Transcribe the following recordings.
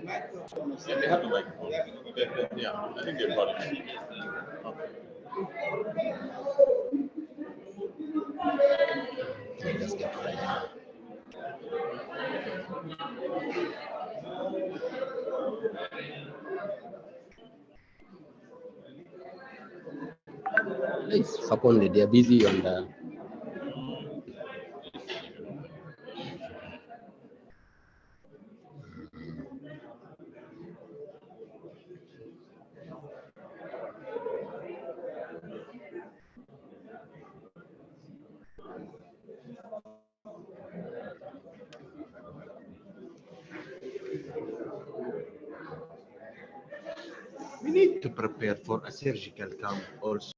Yeah, they have a microphone. Yeah, I think they brought it. Okay. Let's get ready. It's Fakonde, they are busy on the. We need to prepare for a surgical camp also.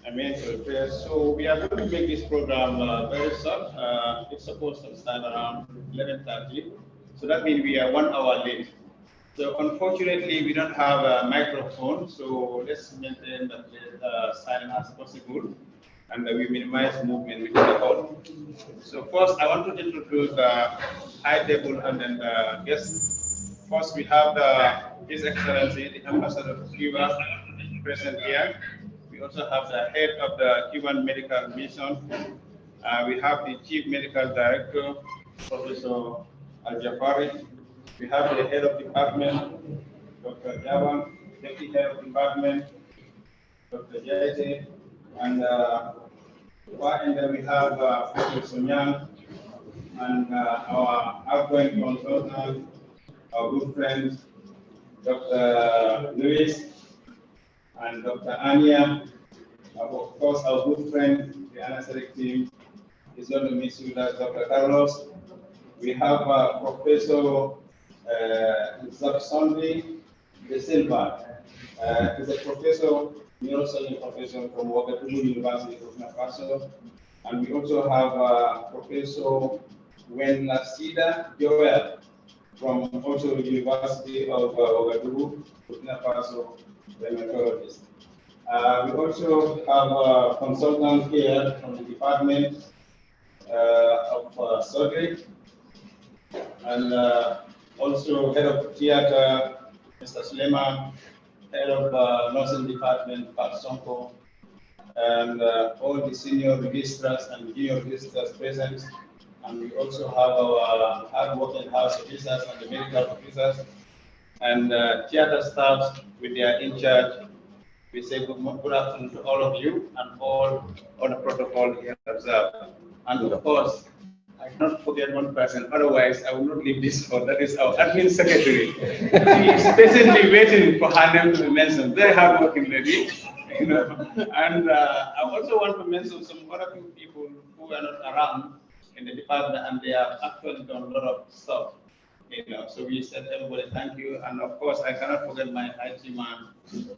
Amen. So we are going to make this program very short. It's supposed to start around 11:30. So that means we are 1 hour late. So unfortunately, we don't have a microphone. So let's maintain the silent as possible, and we minimize movement within the hall. So first, I want to introduce the high table and then the guests. First, we have His Excellency, the Ambassador of Cuba, present here. We also have the head of the Cuban Medical Mission. We have the Chief Medical Director, Professor Al-Jafari. We have the head of department, Dr. Javan, deputy head of department, Dr. Jaite, and then we have Professor Sunyan, and our outgoing consultant, our good friend, Dr. Luis, and Dr. Anya, of course, our good friend, the anesthetic team, is going to miss you, that's Dr. Carlos. We have Professor Zabsondi De Silva. He's a professor, neurosurgeon professor from Ouagadougou University of Burkina Faso. And we also have Professor Wenlasida Joel from also the University of Ouagadougou, Burkina Faso, dermatologist. We also have a consultant here from the Department of Surgery, and also head of theater, Mr. Suleiman, head of nursing department, Pak Sonko, and all the senior registrars and junior registrars present. And we also have our hard-working house officers and the medical officers, and theater staffs with their in charge. We say good afternoon to all of you and all on the protocol here observed. And of course, I cannot forget one person, otherwise I will not leave this for. That is our admin secretary. She is patiently waiting for her name to be mentioned. Very hardworking lady, you know. And I also want to mention some other people who are not around in the department, and they have actually done a lot of stuff. You know, so we said everybody thank you, and of course I cannot forget my IT man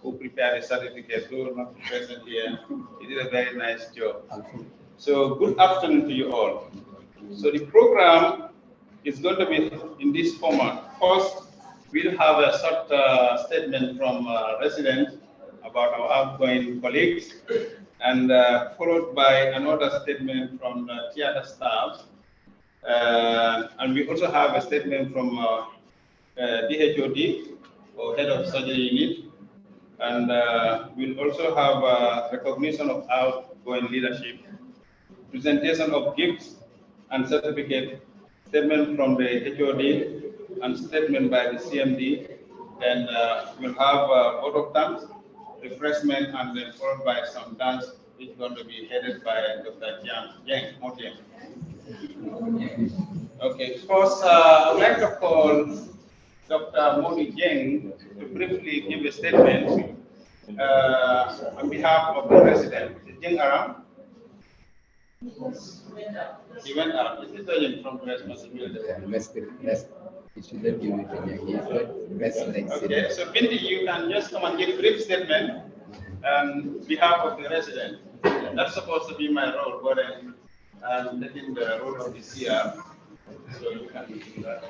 who prepared a certificate, who is not present here. He did a very nice job. So good afternoon to you all. So the program is going to be in this format. First, we'll have a short statement from residents about our outgoing colleagues, and followed by another statement from the theater staff. And we also have a statement from DHOD, or Head of Surgery Unit, and we'll also have recognition of outgoing leadership, presentation of gifts and certificate, statement from the HOD, and statement by the CMD. Then we'll have vote of thanks, refreshment, and then followed by some dance, which is going to be headed by Dr. Jiang Motian. Okay, first, I'd like to call Dr. Modi Jeng to briefly give a statement on behalf of the resident. Is Jeng around? He went out. Is it from the responsibility? Okay, so Bindi, you can just come and give a brief statement on behalf of the resident. That's supposed to be my role, but I'm taking the role of the CR, so you can do that.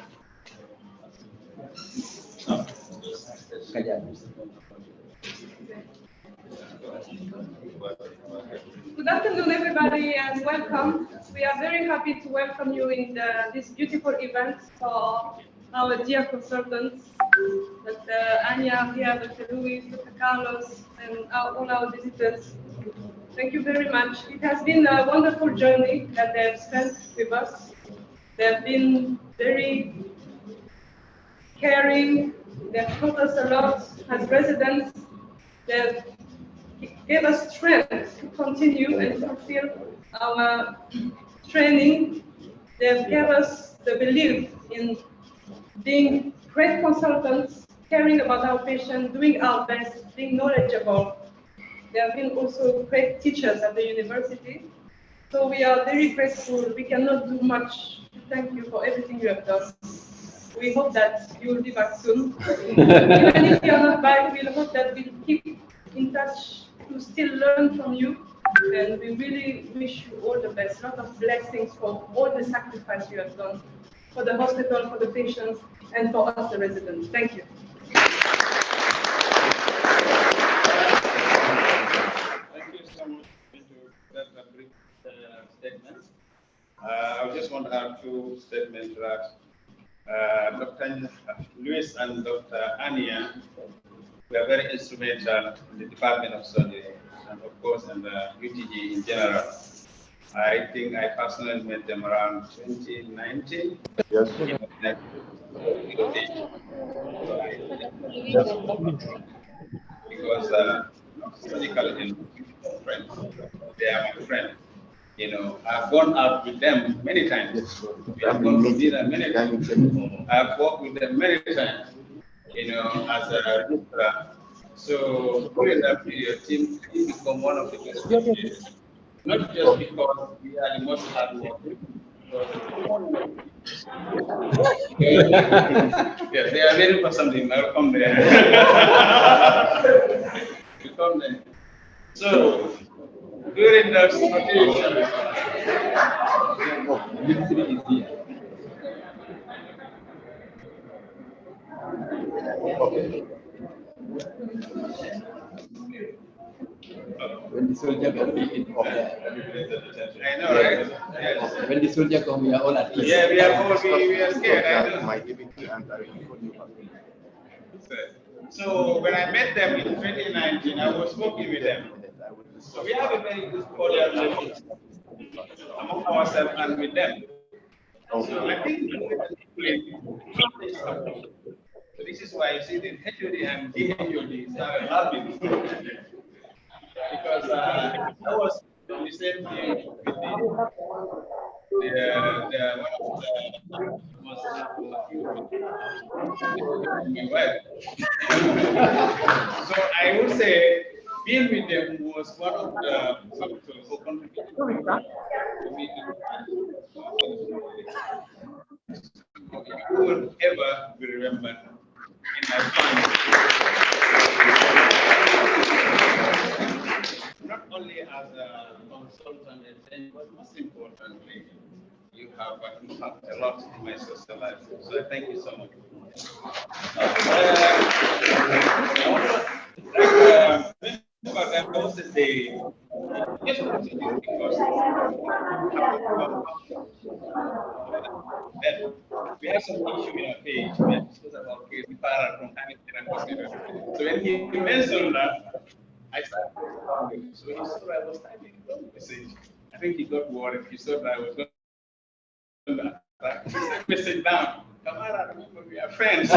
Good afternoon, everybody, and welcome. We are very happy to welcome you in this beautiful event for our dear consultants, Dr. Anya here, Dr. Luis, Dr. Carlos, and all our visitors. Thank you very much. It has been a wonderful journey that they have spent with us. They have been very caring. They have taught us a lot as residents. They have gave us strength to continue and fulfill our training. They have gave us the belief in being great consultants, caring about our patients, doing our best, being knowledgeable. They have been also great teachers at the university. So we are very grateful. We cannot do much to thank you for everything you have done. We hope that you will be back soon. Even if you are not back, we hope that we'll keep in touch to still learn from you. And we really wish you all the best. A lot of blessings for all the sacrifice you have done for the hospital, for the patients, and for us, the residents. Thank you. Thank you so much for that brief statement. I just want to add two statements that Dr. Luis and Dr. Ania were very instrumental in the Department of Surgery and, of course, in the UTG in general. I think I personally met them around 2019. Yes. Because surgical friends, they are my friends. You know, I've gone out with them many times. We have gone to dinner many times. I've worked with them many times. You know, as a registrar. So during that period, team become one of the best coaches. Not just because we are the most hardworking. Yeah, they are waiting for something. I'll come there. You come there. So during that situation, When the soldier come, I know, right? Yes. when the soldier come, we are all at peace. Yeah, we are scared. I know. My DBT and I will call you back. So when I met them in 2019, I was working with them. So we have a very good cordial relationship among ourselves and with them. So I think so this is why you see the HOD and DHOD started laughing. Because I was on the same team with my wife. So I would say being with them was one of the factors who contributed to me. Who will ever be remembered in my family. Not only as a consultant, but most importantly, you have impacted a lot in my social life. So I thank you so much. That was the day. Just because we have some issue in our page. We have discussed about case from so when he mentioned that, I started. So he saw I was typing a message. I think he got worried. He saw that I was going to message down. Kamara, remember we are friends. The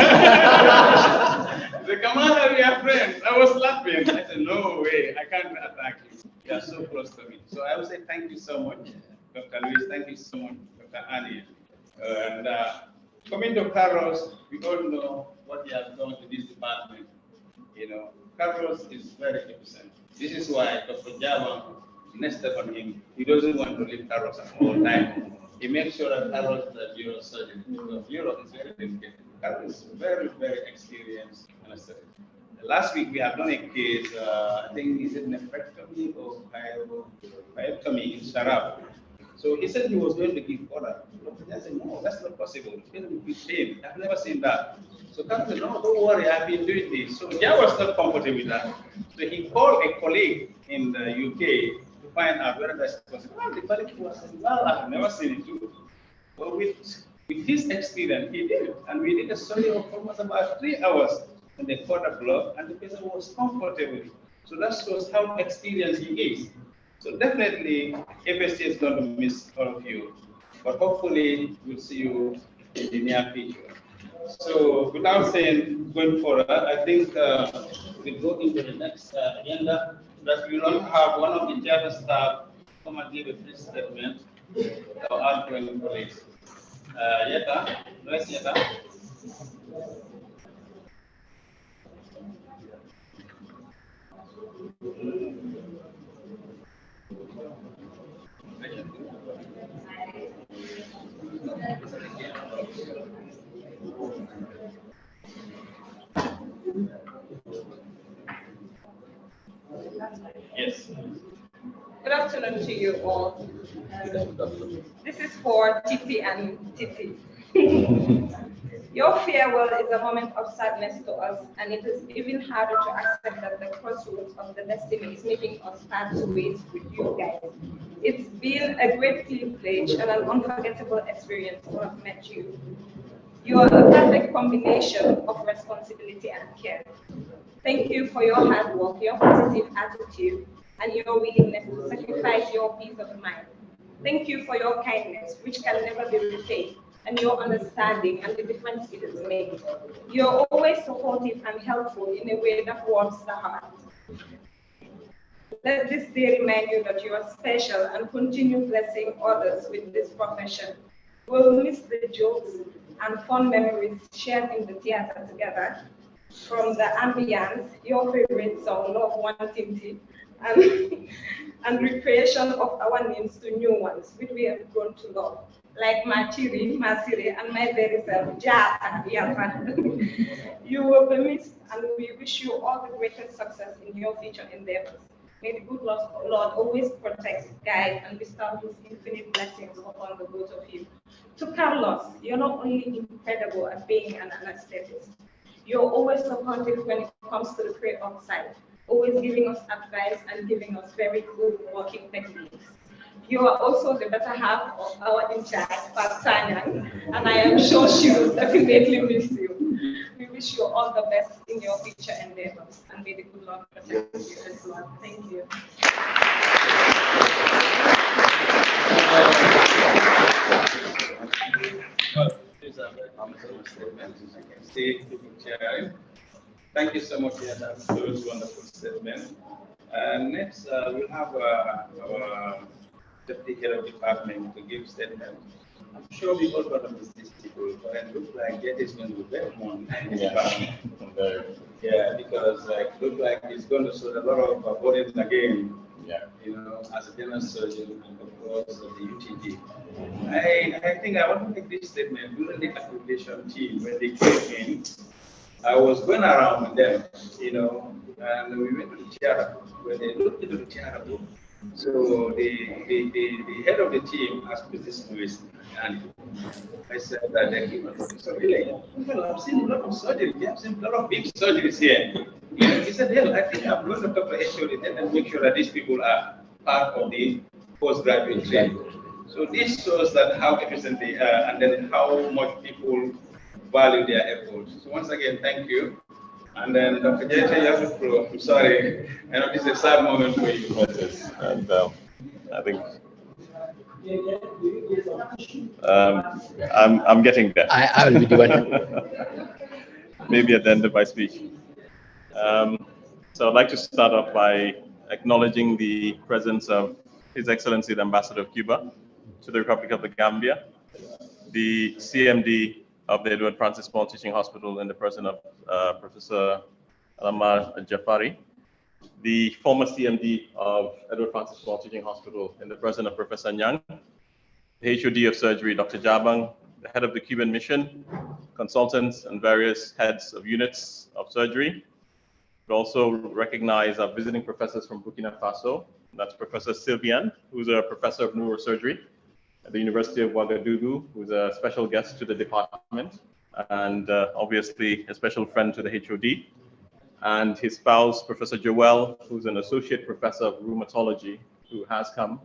Kamara, we are friends. I was laughing. I said, no way, I can't attack you. You are so close to me. So I would say thank you so much, Dr. Luis. Thank you so much, Dr. Annie. And coming to Carlos, we all know what he has done to this department. You know, Carlos is very innocent. This is why Dr. Java nested on him. He doesn't want to leave Carlos at all time. He makes sure that Carlos is a neurosurgeon because neuro is very delicate. Carlos is very, very experienced anesthetic. Last week we had done a case, I think is it nephrectomy or pyectomy in Sharab. So he said he was going to give order. I said, no, that's not possible. It's going to be pain. I've never seen that. So Carlos said, no, don't worry, I've been doing this. So Jia was not comfortable with that. So he called a colleague in the UK to find out whether that's possible. Well, the colleague was saying, well, I've never seen it too. But with his experience, he did it. And we did a study of almost about 3 hours. And they caught a blood, and the patient was comfortable. So that shows how experienced he is. So definitely, EFSTH is going to miss all of you. But hopefully, we'll see you in the near future. So without saying, going forward, I think we'll go into the next agenda. That we will have one of the general staff come and give a brief statement to our outgoing colleagues. Yeta, where's Yeta? Good afternoon to you all. This is for Titi and Titi. Your farewell is a moment of sadness to us, and it is even harder to accept that the crossroads of the destiny is making us part ways with you guys. It's been a great privilege and an unforgettable experience to have met you. You are a perfect combination of responsibility and care. Thank you for your hard work, your positive attitude, and your willingness to sacrifice your peace of mind. Thank you for your kindness, which can never be repaid, and your understanding and the difference it has made. You're always supportive and helpful in a way that warms the heart. Let this day remind you that you are special and continue blessing others with this profession. We'll miss the jokes and fun memories shared in the theater together, from the ambience, your favorite song, Love One Tinti, and, and recreation of our names to new ones, which we have grown to love, like Machiri, Masire, and my very self, Jata, Yata. You will be missed, and we wish you all the greatest success in your future endeavors. May the good Lord always protect, guide, and bestow His infinite blessings upon the both of you. To Carlos, you're not only incredible at being an anesthetist, you're always supportive when it comes to the pre-op side, always giving us advice and giving us very good working techniques. You are also the better half of our in charge, Pat Tanyang, and I am sure she will definitely miss you. We wish you all the best in your future endeavors, and may the good Lord protect you as well. Thank you. Thank you so much for those wonderful statements. Next, we'll have our deputy head of department to give statement. I'm sure we all got to miss these people, but it looks like that is going to be very one. Yeah, because look like it's going to show a lot of burdens again. Yeah, you know, as a general surgeon and of course the UTG. I think I want to make this statement. During the accreditation team, when they came in, I was going around with them, you know, and we went to the theater where they looked into the theater book. So the head of the team asked me this question, and I said that they keep on so really, well, I've seen a lot of surgeries, I've seen a lot of big surgeries here. He said, hell, I think I'm going to talk to HOD and make sure that these people are part of the postgraduate training. So this shows that how efficient they are and then how much people value their efforts. So once again, thank you. And then Dr. Jete, you have the floor. I'm sorry. I know this is a sad moment for you. Yes, and I think I'm getting there. I will be the one. Maybe at the end of my speech. So I'd like to start off by acknowledging the presence of His Excellency the Ambassador of Cuba to the Republic of the Gambia, the CMD of the Edward Francis Small Teaching Hospital in the person of Professor Alamar Jafari, the former CMD of Edward Francis Small Teaching Hospital in the person of Professor Nyang, the HOD of Surgery, Dr. Jabang, the head of the Cuban mission, consultants, and various heads of units of surgery. We also recognize our visiting professors from Burkina Faso. That's Professor Sylvian, who's a professor of neurosurgery at the University of Ouagadougou, who's a special guest to the department, and obviously a special friend to the HOD, and his spouse, Professor Joel, who's an associate professor of rheumatology, who has come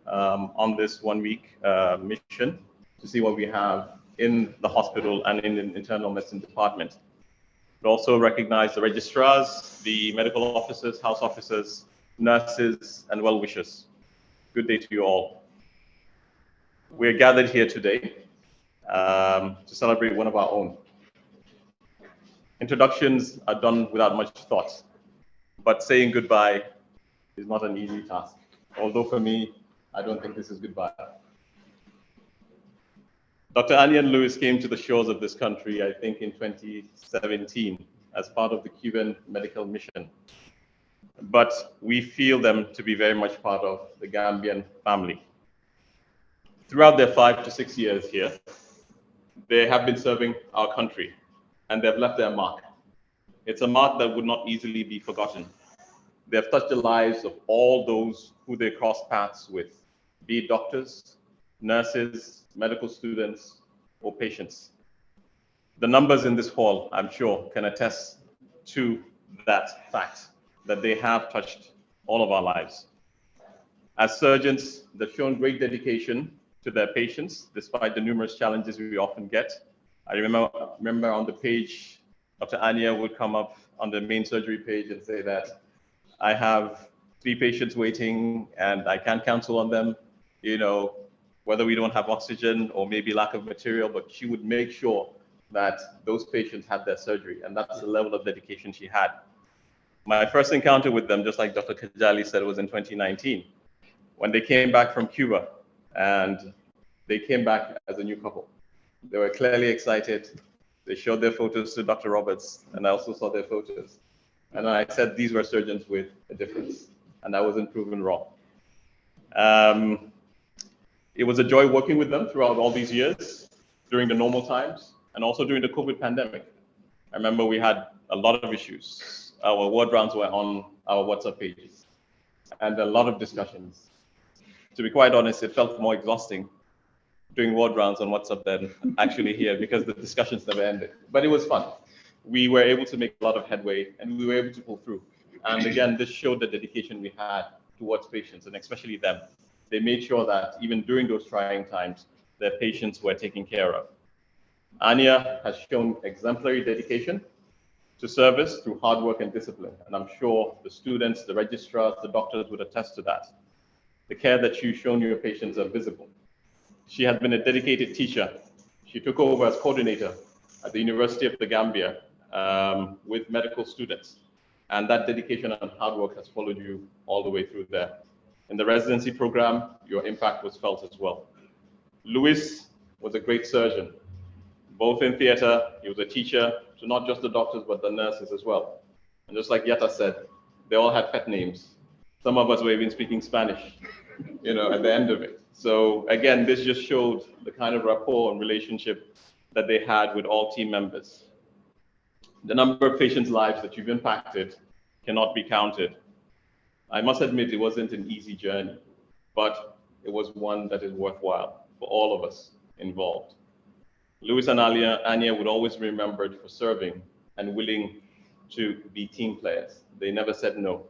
on this one-week mission to see what we have in the hospital and in the internal medicine department. We also recognize the registrars, the medical officers, house officers, nurses, and well-wishers. Good day to you all. We're gathered here today to celebrate one of our own. Introductions are done without much thought, but saying goodbye is not an easy task. Although for me, I don't think this is goodbye. Dr. Anian Lewis came to the shores of this country, I think, in 2017 as part of the Cuban medical mission. But we feel them to be very much part of the Gambian family. Throughout their 5 to 6 years here, they have been serving our country, and they've left their mark. It's a mark that would not easily be forgotten. They have touched the lives of all those who they cross paths with, be it doctors, nurses, medical students, or patients. The numbers in this hall, I'm sure, can attest to that fact, that they have touched all of our lives. As surgeons, they've shown great dedication to their patients, despite the numerous challenges we often get. I remember on the page, Dr. Anya would come up on the main surgery page and say that I have 3 patients waiting and I can't counsel on them, you know, whether we don't have oxygen or maybe lack of material, but she would make sure that those patients had their surgery, and that's the level of dedication she had. My first encounter with them, just like Dr. Kajali said, was in 2019, when they came back from Cuba, and they came back as a new couple. They were clearly excited. They showed their photos to Dr. Roberts, and I also saw their photos. And I said these were surgeons with a difference, and I wasn't proven wrong. It was a joy working with them throughout all these years, during the normal times, and also during the COVID pandemic. I remember we had a lot of issues. Our ward rounds were on our WhatsApp pages, and a lot of discussions. To be quite honest, it felt more exhausting doing ward rounds on WhatsApp than actually here, because the discussions never ended. But it was fun. We were able to make a lot of headway, and we were able to pull through. And again, this showed the dedication we had towards patients, and especially them. They made sure that even during those trying times, their patients were taken care of. Anya has shown exemplary dedication to service through hard work and discipline. And I'm sure the students, the registrars, the doctors would attest to that. The care that you've shown your patients are visible. She has been a dedicated teacher. She took over as coordinator at the University of the Gambia with medical students. And that dedication and hard work has followed you all the way through there. In the residency program, your impact was felt as well. Luis was a great surgeon, both in theater. He was a teacher to not just the doctors, but the nurses as well. And just like Yetta said, they all had pet names. Some of us were even speaking Spanish, you know, at the end of it. So again, this just showed the kind of rapport and relationship that they had with all team members. The number of patients' lives that you've impacted cannot be counted. I must admit, it wasn't an easy journey, but it was one that is worthwhile for all of us involved. Luis and Anya would always be remembered for serving and willing to be team players. They never said no.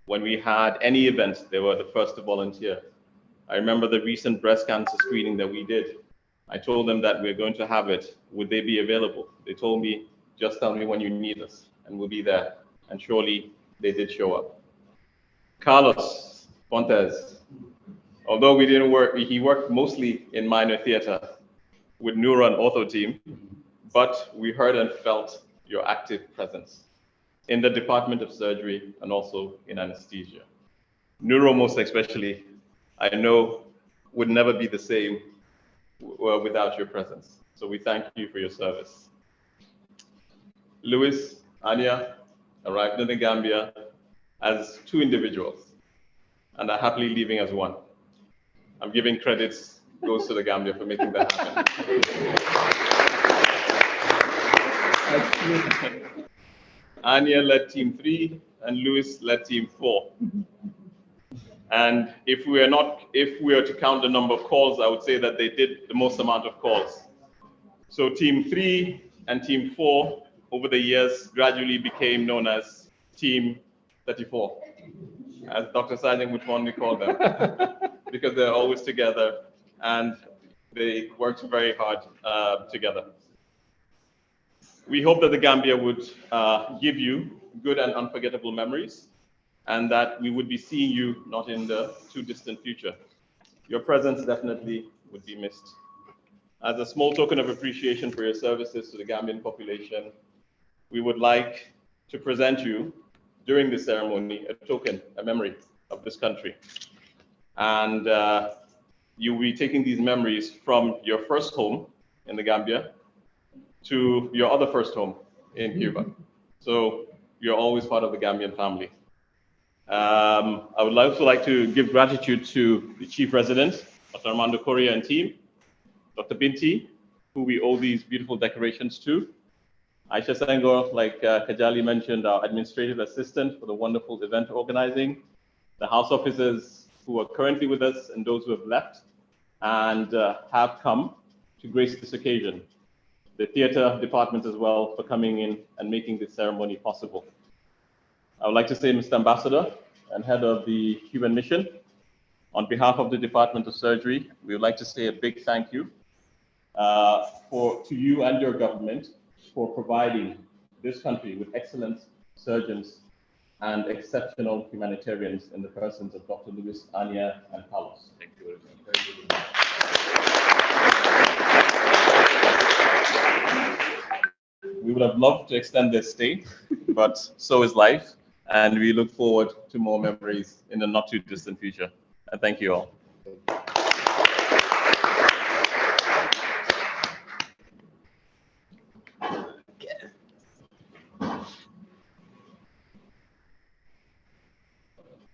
When we had any event, they were the first to volunteer. I remember the recent breast cancer screening that we did. I told them that we're going to have it. Would they be available? They told me, just tell me when you need us, and we'll be there. And surely they did show up. Carlos Pontes, although we didn't work, he worked mostly in minor theater with neuro and ortho team, but we heard and felt your active presence in the Department of Surgery and also in anesthesia. Neuro, most especially, I know would never be the same without your presence. So we thank you for your service. Luis, Anya arrived in the Gambia as 2 individuals and are happily leaving as 1. I'm giving credits goes to the Gambia for making that happen. Anya led team 3 and Luis led team 4. And if we are to count the number of calls, I would say that they did the most amount of calls. So team 3 and team 4 over the years gradually became known as team 34, as Dr. Sajang would fondly call them, because they're always together and they worked very hard together. We hope that the Gambia would give you good and unforgettable memories, and that we would be seeing you not in the too distant future. Your presence definitely would be missed. As a small token of appreciation for your services to the Gambian population, we would like to present you, during this ceremony, a token, a memory of this country. And you will be taking these memories from your first home in the Gambia to your other first home in Cuba. So you're always part of the Gambian family. I would also like to give gratitude to the Chief Resident, Dr. Armando Correa and team, Dr. Binti, who we owe these beautiful decorations to, Aisha Sengor, like Kajali mentioned, our administrative assistant for the wonderful event organizing, the house officers who are currently with us and those who have left and have come to grace this occasion, the theater department as well for coming in and making this ceremony possible. I would like to say, Mr. Ambassador and head of the Cuban mission, on behalf of the Department of Surgery, we would like to say a big thank you to you and your government for providing this country with excellent surgeons and exceptional humanitarians in the persons of Dr. Luis, Anya, and Carlos. Thank you very much. We would have loved to extend their stay, but so is life, and we look forward to more memories in the not too distant future. And thank you all.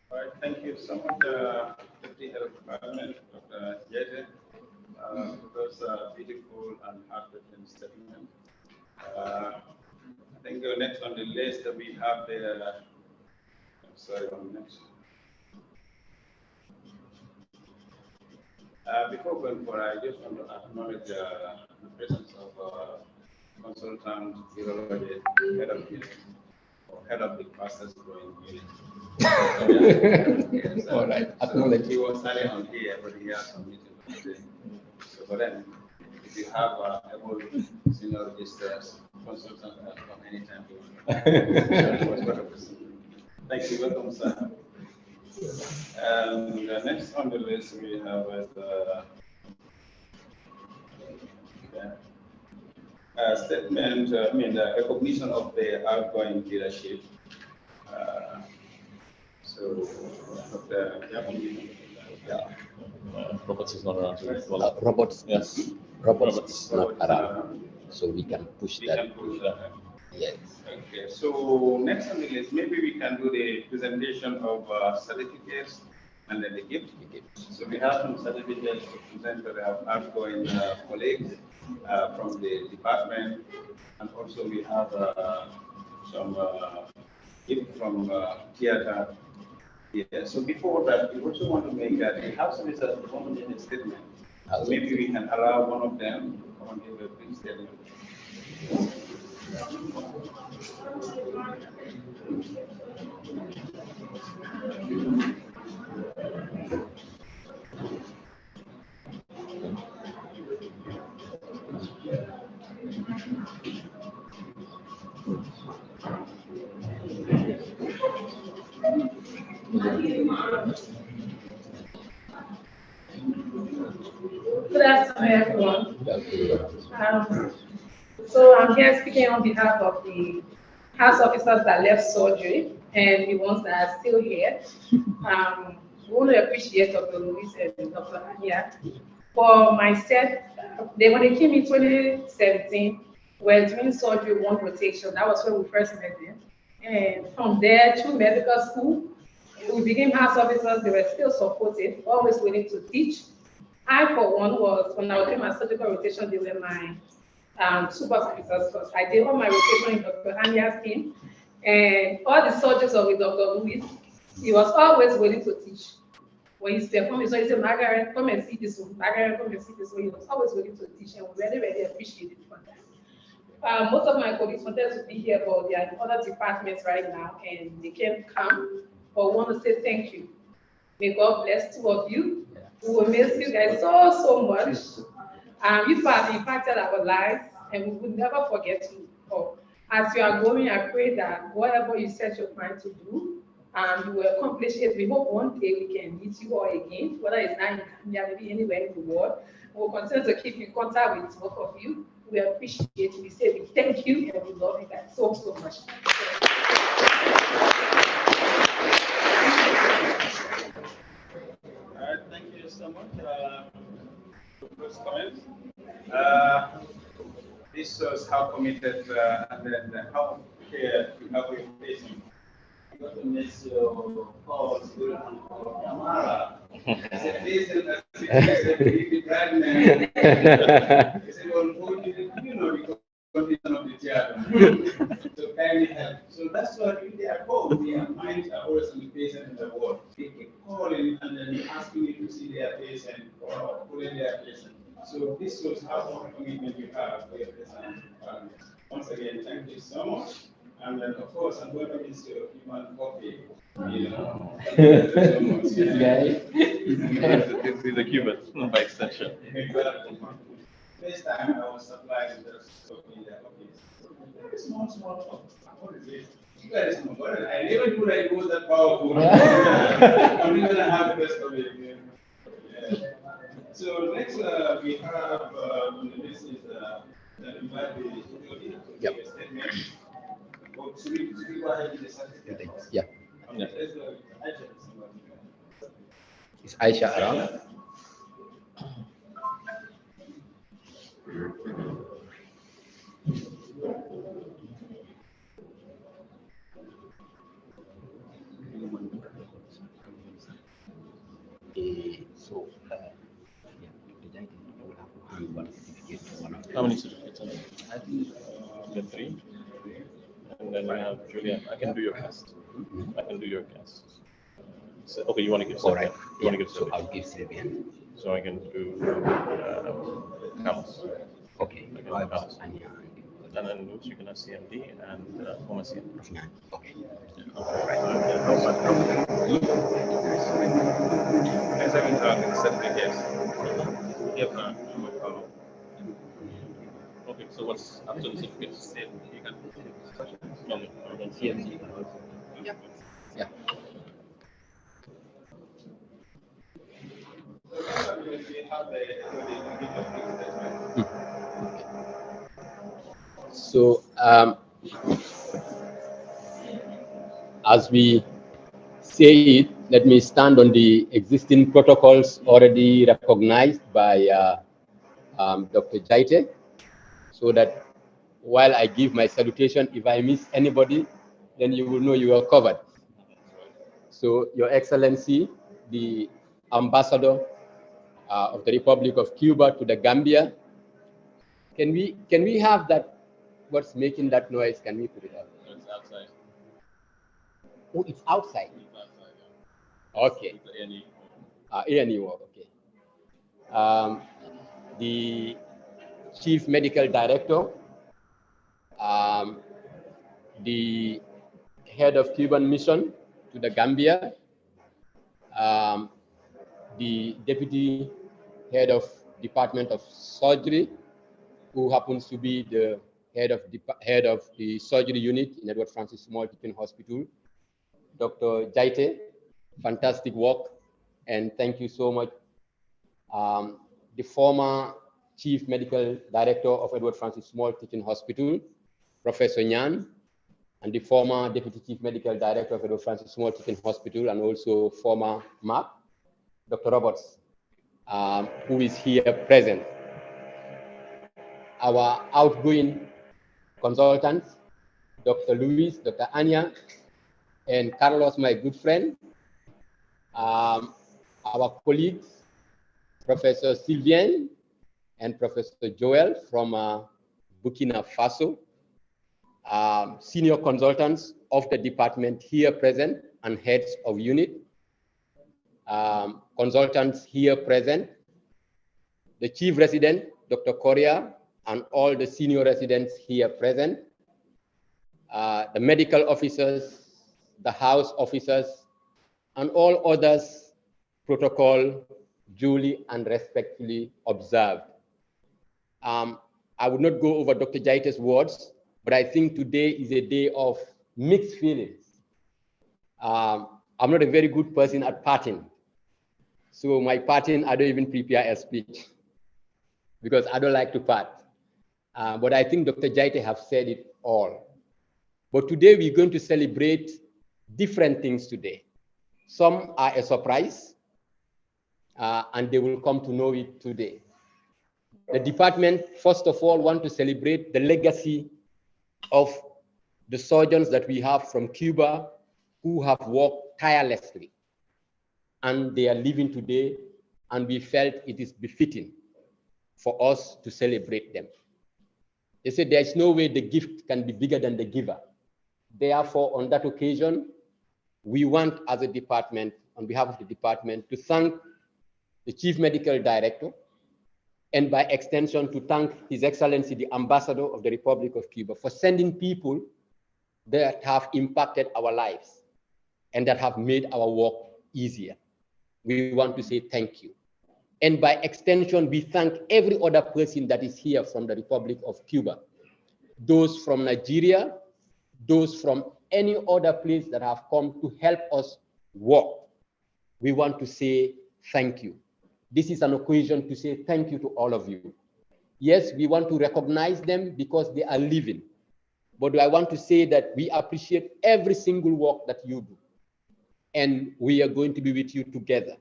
All right, thank you so much, Deputy Head of Department, Dr. Jete, for those beautiful and heartfelt statement. I think next on the list we have the, next. Before going forward, I just want to acknowledge the presence of consultant urology, head of the fastest growing unit. Yes, all right, acknowledge. He was standing on here, but he has some meeting today. So, but then, if you have able senior registers, consultant from anytime you want. Thank you, welcome, sir. And next on the list we have statement, the recognition of the outgoing leadership. So, Roberts is not around. Roberts, Yes. Roberts is not around, so we can push that. Yes. Okay, so next on the list, maybe we can do the presentation of certificates and then the gift. So we have some certificates to present to our outgoing colleagues from the department, and also we have some gift from theater. Yeah. So before that, we also want to make that the house officers want to make a statement. Maybe we can allow one of them to come and give a quick statement. Good afternoon, everyone. So I'm here speaking on behalf of the house officers that left surgery and the ones that are still here. We want to appreciate Dr. Luis and Dr. Anya. For myself, when they came in 2017, we're doing surgery one rotation. That was when we first met them. And from there, through medical school, we became house officers. They were still supportive, always willing to teach. I, for one, was, when I was doing my surgical rotation, they were my supervisors, because I did all my rotation in Dr. Anya's team. And all the surgeons of with Dr. Luis, he was always willing to teach. When he's performing, so he said, Margaret, come and see this one. Margaret, come and see this one. He was always willing to teach, and we really, really appreciate it for that. Most of my colleagues wanted to be here, but they are in other departments right now, and they can't come. But we want to say thank you. May God bless two of you. We will miss you guys so much. You have impacted our lives, and we will never forget you. As you are going, I pray that whatever you set your mind to do, you will accomplish it. We hope one day we can meet you all again, whether it's not in Kenya, maybe anywhere in the world. We'll continue to keep in contact with both of you. We appreciate it. We say we thank you, and we love you guys so much. All right, thank you so much. First comment. This shows how committed and then how care you have your patient. You got to miss your calls with Tamara. It's a patient that's pregnant. He said, well, you know, the condition of the child. in and then asking you to see their patient or putting their patient. So this shows how much commitment you have for your patient. Once again, thank you so much. And then, of course, I'm going to miss your human coffee. You know, so much. This guy. He's a Cuban by extension. Exactly. This time I was surprised with the coffee in their office. Very small talk. What is it? You guys know, but I never knew that it was that powerful. I'm even gonna have the best of it. Yeah. So next we have this is invite the studio to Yep. give a statement. Oh, should we go ahead with the certificate? Yeah. Okay, let's go. Is Aisha around? So, yeah, the guy will have to hand one certificate to one of them. How many certificates are there? I think The 3. And then we have Julian. I can do your cast. I can do your cast. So, okay, you want to give all right. You want to give So Sylvia? I'll give Sylvian. So I can do Carlos. Okay. I can do Carlos. And yeah, And then Lutz, you can have CMD and former CMD. Rafnan. Okay. Next time we have certificates. Yep. Okay, so what's after the certificates? You can Okay, I can see CMC can also. Yeah. Yeah. So, as we say it, let me stand on the existing protocols already recognized by Dr. Jaite, so that while I give my salutation, if I miss anybody, then you will know you are covered. So, Your Excellency, the Ambassador of the Republic of Cuba to the Gambia, can we have that? What's making that noise? Can we put it up? It's outside. Oh, it's outside. It's outside, yeah. Okay. It's the any. Anyway, okay. The Chief Medical Director, the Head of Cuban Mission to the Gambia, the Deputy Head of Department of Surgery, who happens to be the head of the surgery unit in Edward Francis Small Teaching Hospital, Dr. Jaite, fantastic work, and thank you so much. The former Chief Medical Director of Edward Francis Small Teaching Hospital, Professor Nyan, and the former Deputy Chief Medical Director of Edward Francis Small Teaching Hospital, and also former MAP, Dr. Roberts, who is here present. Our outgoing consultants, Dr. Luis, Dr. Anya, and Carlos, my good friend, our colleagues, Professor Sylvain and Professor Joel from Burkina Faso, senior consultants of the department here present and heads of unit, consultants here present, the chief resident, Dr. Correa, and all the senior residents here present, the medical officers, the house officers, and all others protocol duly and respectfully observed. I would not go over Dr. Jaite's words, but I think today is a day of mixed feelings. I'm not a very good person at parting. So my parting, I don't even prepare a speech because I don't like to part. But I think Dr. Jaite have said it all. But today we're going to celebrate different things today. Some are a surprise, and they will come to know it today. The department, first of all, want to celebrate the legacy of the surgeons that we have from Cuba who have worked tirelessly, and they are living today, and we felt it is befitting for us to celebrate them. They said there's no way the gift can be bigger than the giver. Therefore, on that occasion, we want as a department on behalf of the department, to thank the Chief Medical Director, and by extension, to thank His Excellency, the Ambassador of the Republic of Cuba, for sending people that have impacted our lives and that have made our work easier. We want to say thank you. And by extension, we thank every other person that is here from the Republic of Cuba, those from Nigeria, those from any other place that have come to help us work. We want to say thank you. This is an occasion to say thank you to all of you. Yes, we want to recognize them because they are living. But I want to say that we appreciate every single work that you do. And we are going to be with you together.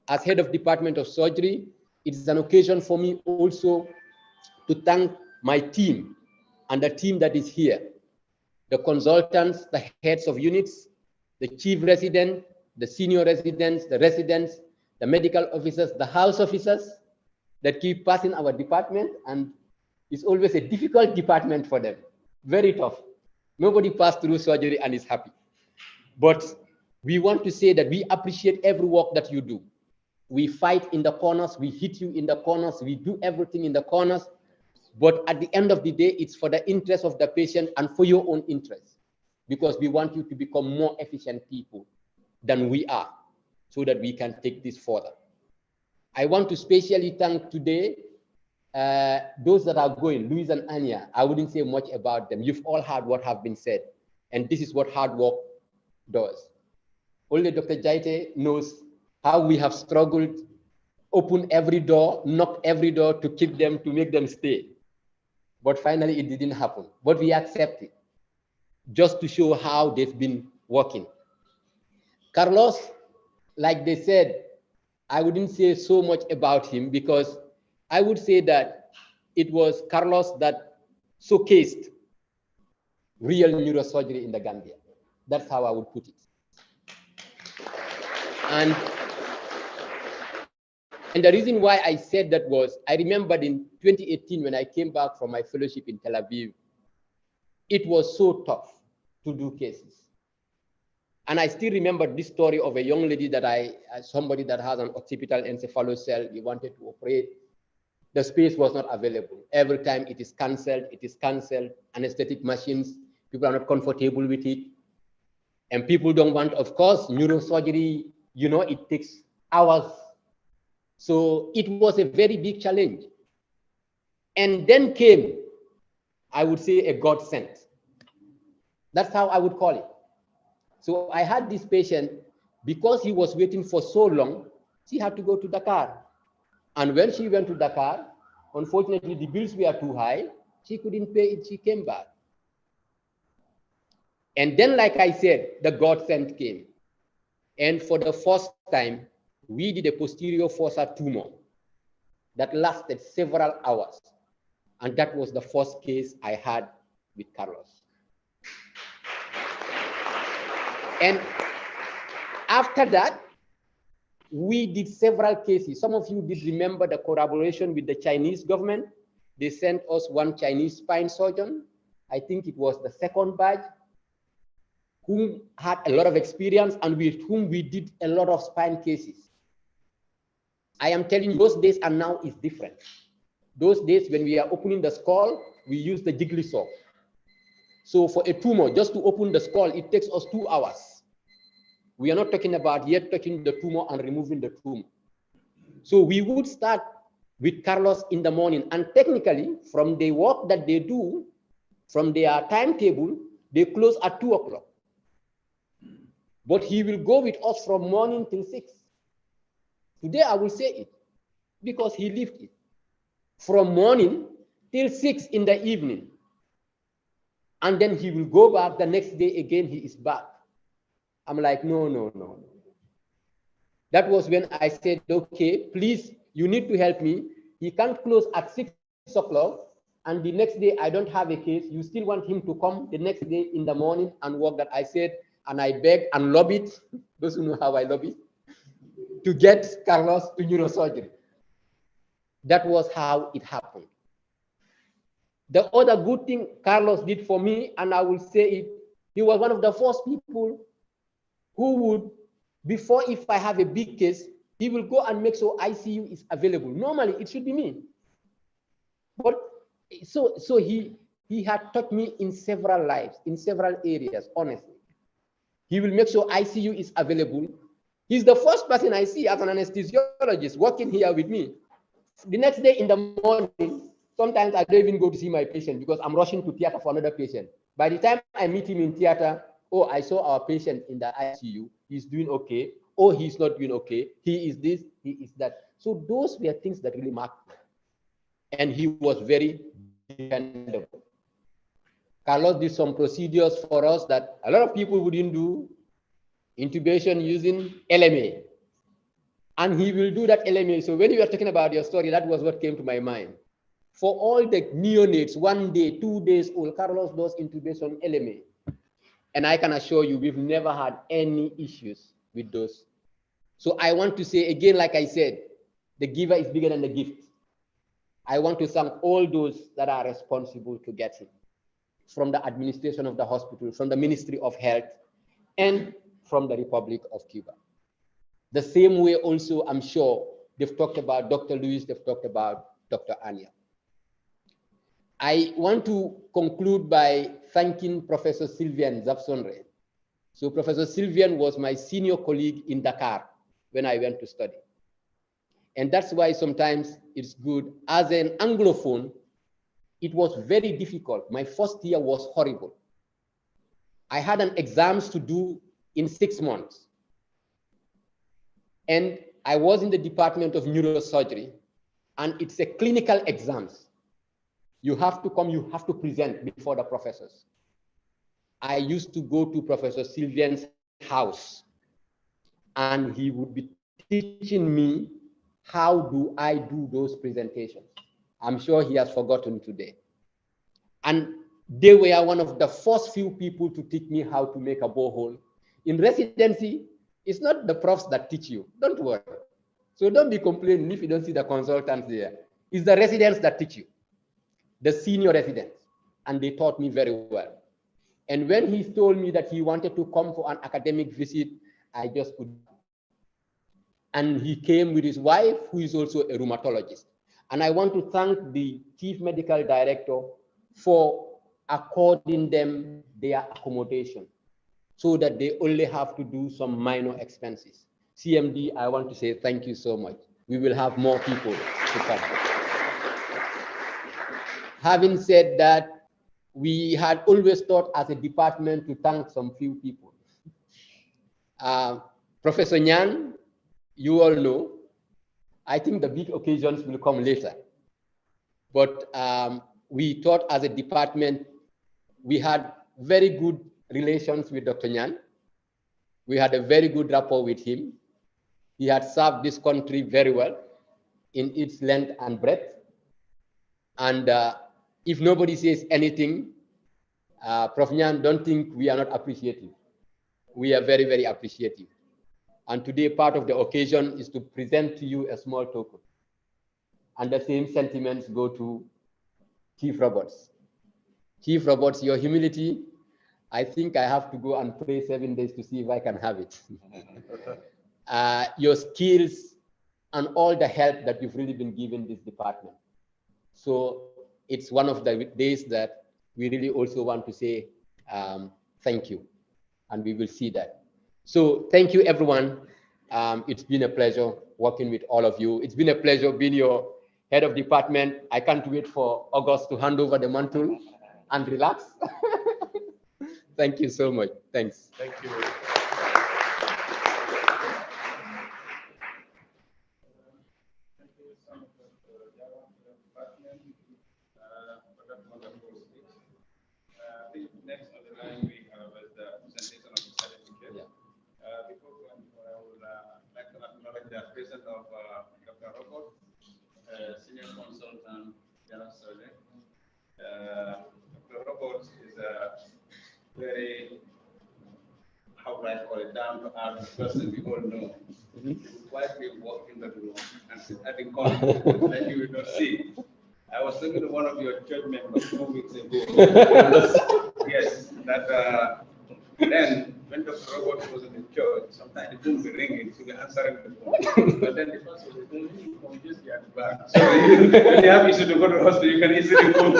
As head of Department of Surgery, it is an occasion for me also to thank my team and the team that is here, the consultants, the heads of units, the chief resident, the senior residents, the medical officers, the house officers that keep passing our department, and it's always a difficult department for them, very tough. Nobody passed through surgery and is happy. But we want to say that we appreciate every work that you do. We fight in the corners, we hit you in the corners, we do everything in the corners, but at the end of the day, it's for the interest of the patient and for your own interest, because we want you to become more efficient people than we are, so that we can take this further. I want to specially thank today those that are going, Luis and Anya. I wouldn't say much about them. You've all heard what have been said, and this is what hard work does. Only Dr. Jaite knows how we have struggled, open every door, knock every door to keep them, to make them stay. But finally, it didn't happen. But we accept it, just to show how they've been working. Carlos, like they said, I wouldn't say so much about him, because I would say that it was Carlos that showcased real neurosurgery in the Gambia. That's how I would put it. And the reason why I said that was, I remembered in 2018 when I came back from my fellowship in Tel Aviv, it was so tough to do cases. And I still remember this story of a young lady that somebody that has an occipital encephalocele, he wanted to operate. The space was not available. Every time it is canceled, anesthetic machines, people are not comfortable with it. And people don't want, of course, neurosurgery, you know, it takes hours. So it was a very big challenge. And then came, I would say, a godsend. That's how I would call it. So I had this patient, because he was waiting for so long, she had to go to Dakar. And when she went to Dakar, unfortunately, the bills were too high. She couldn't pay it, she came back. And then, like I said, the godsend came. And for the first time, we did a posterior fossa tumor that lasted several hours. And that was the first case I had with Carlos. And after that, we did several cases. Some of you did remember the collaboration with the Chinese government. They sent us one Chinese spine surgeon. I think it was the second batch, who had a lot of experience and with whom we did a lot of spine cases. I am telling you, those days and now is different. Those days when we are opening the skull, we use the jiggly saw. So for a tumor, just to open the skull, it takes us 2 hours. We are not talking about yet touching the tumor and removing the tumor. So we would start with Carlos in the morning, and technically from the work that they do, from their timetable, they close at 2 o'clock. But he will go with us from morning till 6. Today I will say it because he lived it. From morning till 6 in the evening. And then he will go back the next day again, he is back. I'm like, no. That was when I said, okay, please, you need to help me. He can't close at 6 o'clock, and the next day I don't have a case. You still want him to come the next day in the morning and work. That I said, and I begged and lobbied, those who know how I lobby, to get Carlos to neurosurgery. That was how it happened. The other good thing Carlos did for me, and I will say it, he was one of the first people who would Before, if I have a big case, he will go and make sure ICU is available. Normally, it should be me. But so he had taught me in several lives, in several areas, honestly. He will make sure ICU is available. He's the first person I see as an anesthesiologist working here with me. The next day in the morning, sometimes I don't even go to see my patient because I'm rushing to theater for another patient. By the time I meet him in theater, oh, I saw our patient in the ICU. He's doing okay. Oh, he's not doing okay. He is this, he is that. So those were things that really marked me. And he was very dependable. Carlos did some procedures for us that a lot of people wouldn't do. Intubation using LMA. And he will do that LMA. So when you were talking about your story, that was what came to my mind. For all the neonates, 1 day, 2 days old, Carlos does intubation LMA. And I can assure you, we've never had any issues with those. So I want to say again, like I said, the giver is bigger than the gift. I want to thank all those that are responsible to get it, from the administration of the hospital, from the Ministry of Health, and from the Republic of Cuba. The same way also, I'm sure, they've talked about Dr. Luis, they've talked about Dr. Anya. I want to conclude by thanking Professor Sylvian Zapsonre. So Professor Sylvian was my senior colleague in Dakar when I went to study. And that's why sometimes it's good. As an Anglophone, it was very difficult. My first year was horrible. I had an exams to do in 6 months. And I was in the Department of Neurosurgery, and it's a clinical exams. You have to come, you have to present before the professors. I used to go to Professor Sylvian's house, and he would be teaching me how do I do those presentations. I'm sure he has forgotten today. And they were one of the first few people to teach me how to make a borehole. In residency, it's not the profs that teach you, don't worry. So don't be complaining if you don't see the consultants there. It's the residents that teach you, the senior residents, and they taught me very well. And when he told me that he wanted to come for an academic visit, I just couldn't. And he came with his wife, who is also a rheumatologist. And I want to thank the chief medical director for according them their accommodation so that they only have to do some minor expenses. CMD, I want to say thank you so much. We will have more people to come. Having said that, we had always thought as a department to thank some few people. Professor Nyan, you all know, I think the big occasions will come later. But we thought as a department, we had very good relations with Dr. Nyan. We had a very good rapport with him. He had served this country very well in its length and breadth. And if nobody says anything, Prof. Nyan, don't think we are not appreciative. We are very, very appreciative. And today, part of the occasion is to present to you a small token. And the same sentiments go to Chief Roberts. Chief Roberts, your humility, I think I have to go and pray 7 days to see if I can have it. Your skills and all the help that you've really been given this department. So it's one of the days that we really also want to say thank you, and we will see that. So thank you, everyone. It's been a pleasure working with all of you. It's been a pleasure being your head of department. I can't wait for August to hand over the mantle and relax. Thank you so much. Thanks. Thank you. Next on the line we have the presentation of the certificate. Yeah. Before going on, I would like to acknowledge the presence of Dr. Robert, Senior Consultant, General Surgeon. Dr. Robert is a very, how would I call it, down-to-earth person we all know. He would quietly walk in the room and sit at the corner that you will not see. I was talking to one of your church members 4 weeks ago. Yes, that then when Dr. Robert was in the church, sometimes the phone will be ringing, so we answering the phone. But then the pastor will phone, just get back. So when you have issue to go to the hospital, you can easily phone.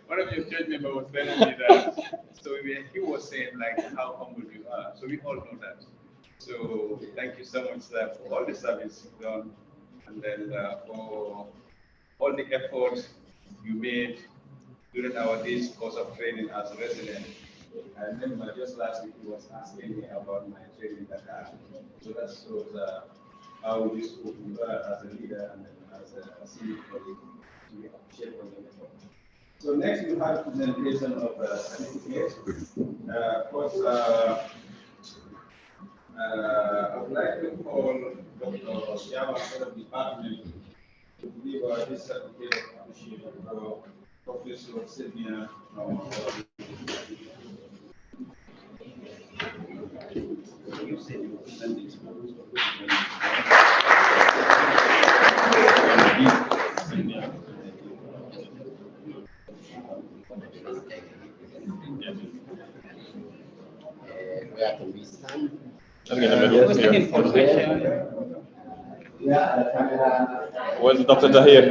One of your church members was telling me that. So he was saying like how humble you are. So we all know that. So thank you so much, sir, for all the service done, and then for all the efforts you made during our days course of training as a resident. I remember just last week he was asking me about my training that I had. So that shows how useful you are as a leader and as a senior colleague. We appreciate all your effort. So next we have presentation of certificates. Of course, I would like to call Dr. Yama, head of department, to give this certificate of appreciation for Professor Sylvia. Where can we stand? Where's Dr. Tahir?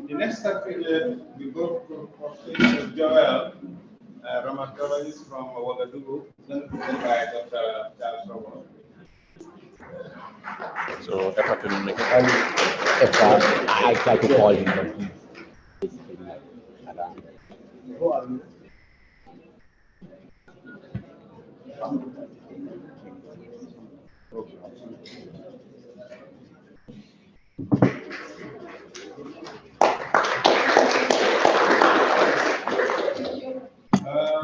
The next certificate we go to Professor Joel, rheumatologist from Ouagadougou, then presented by Dr. Charles Robert. So effort to make I try to call him, but he's basically around.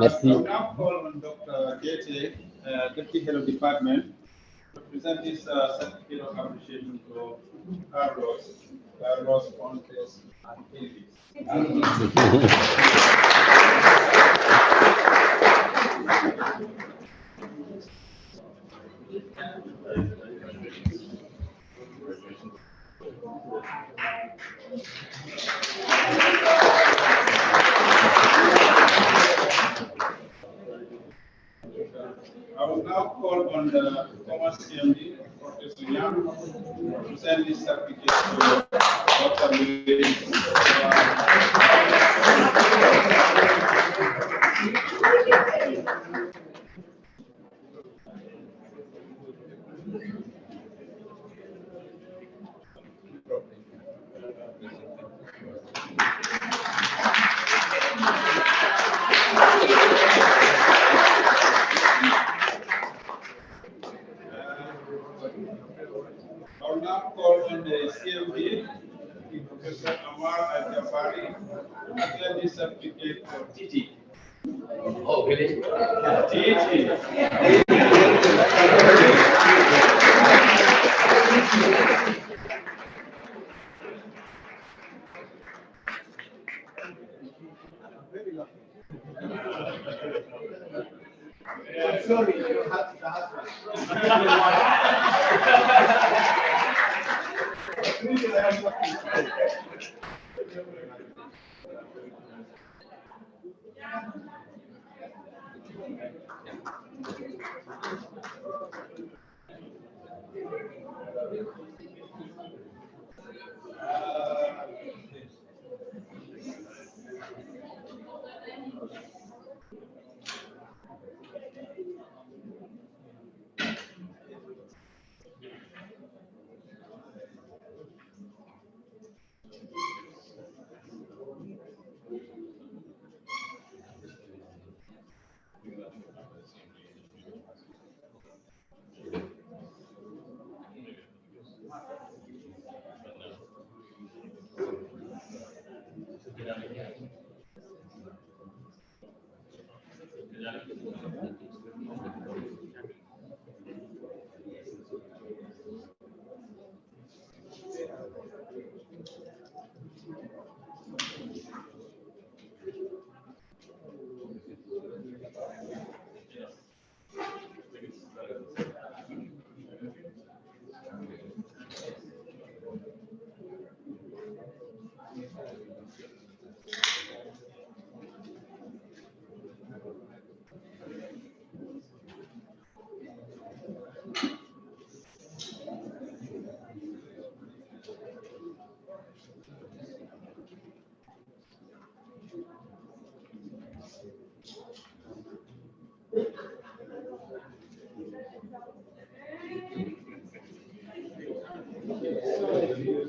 Merci. I will now call on Dr. Jete, Deputy Head of Department, to present this certificate of appreciation to Carlos Fontes and Davis. I will now call on the former CMD, Professor Young, to present this certificate to Dr. Louis. I will now call on the CMD, Professor Amar Al-Jafari, to present this certificate for Titi. Oh, really? Titi. I'm sorry, you have the husband.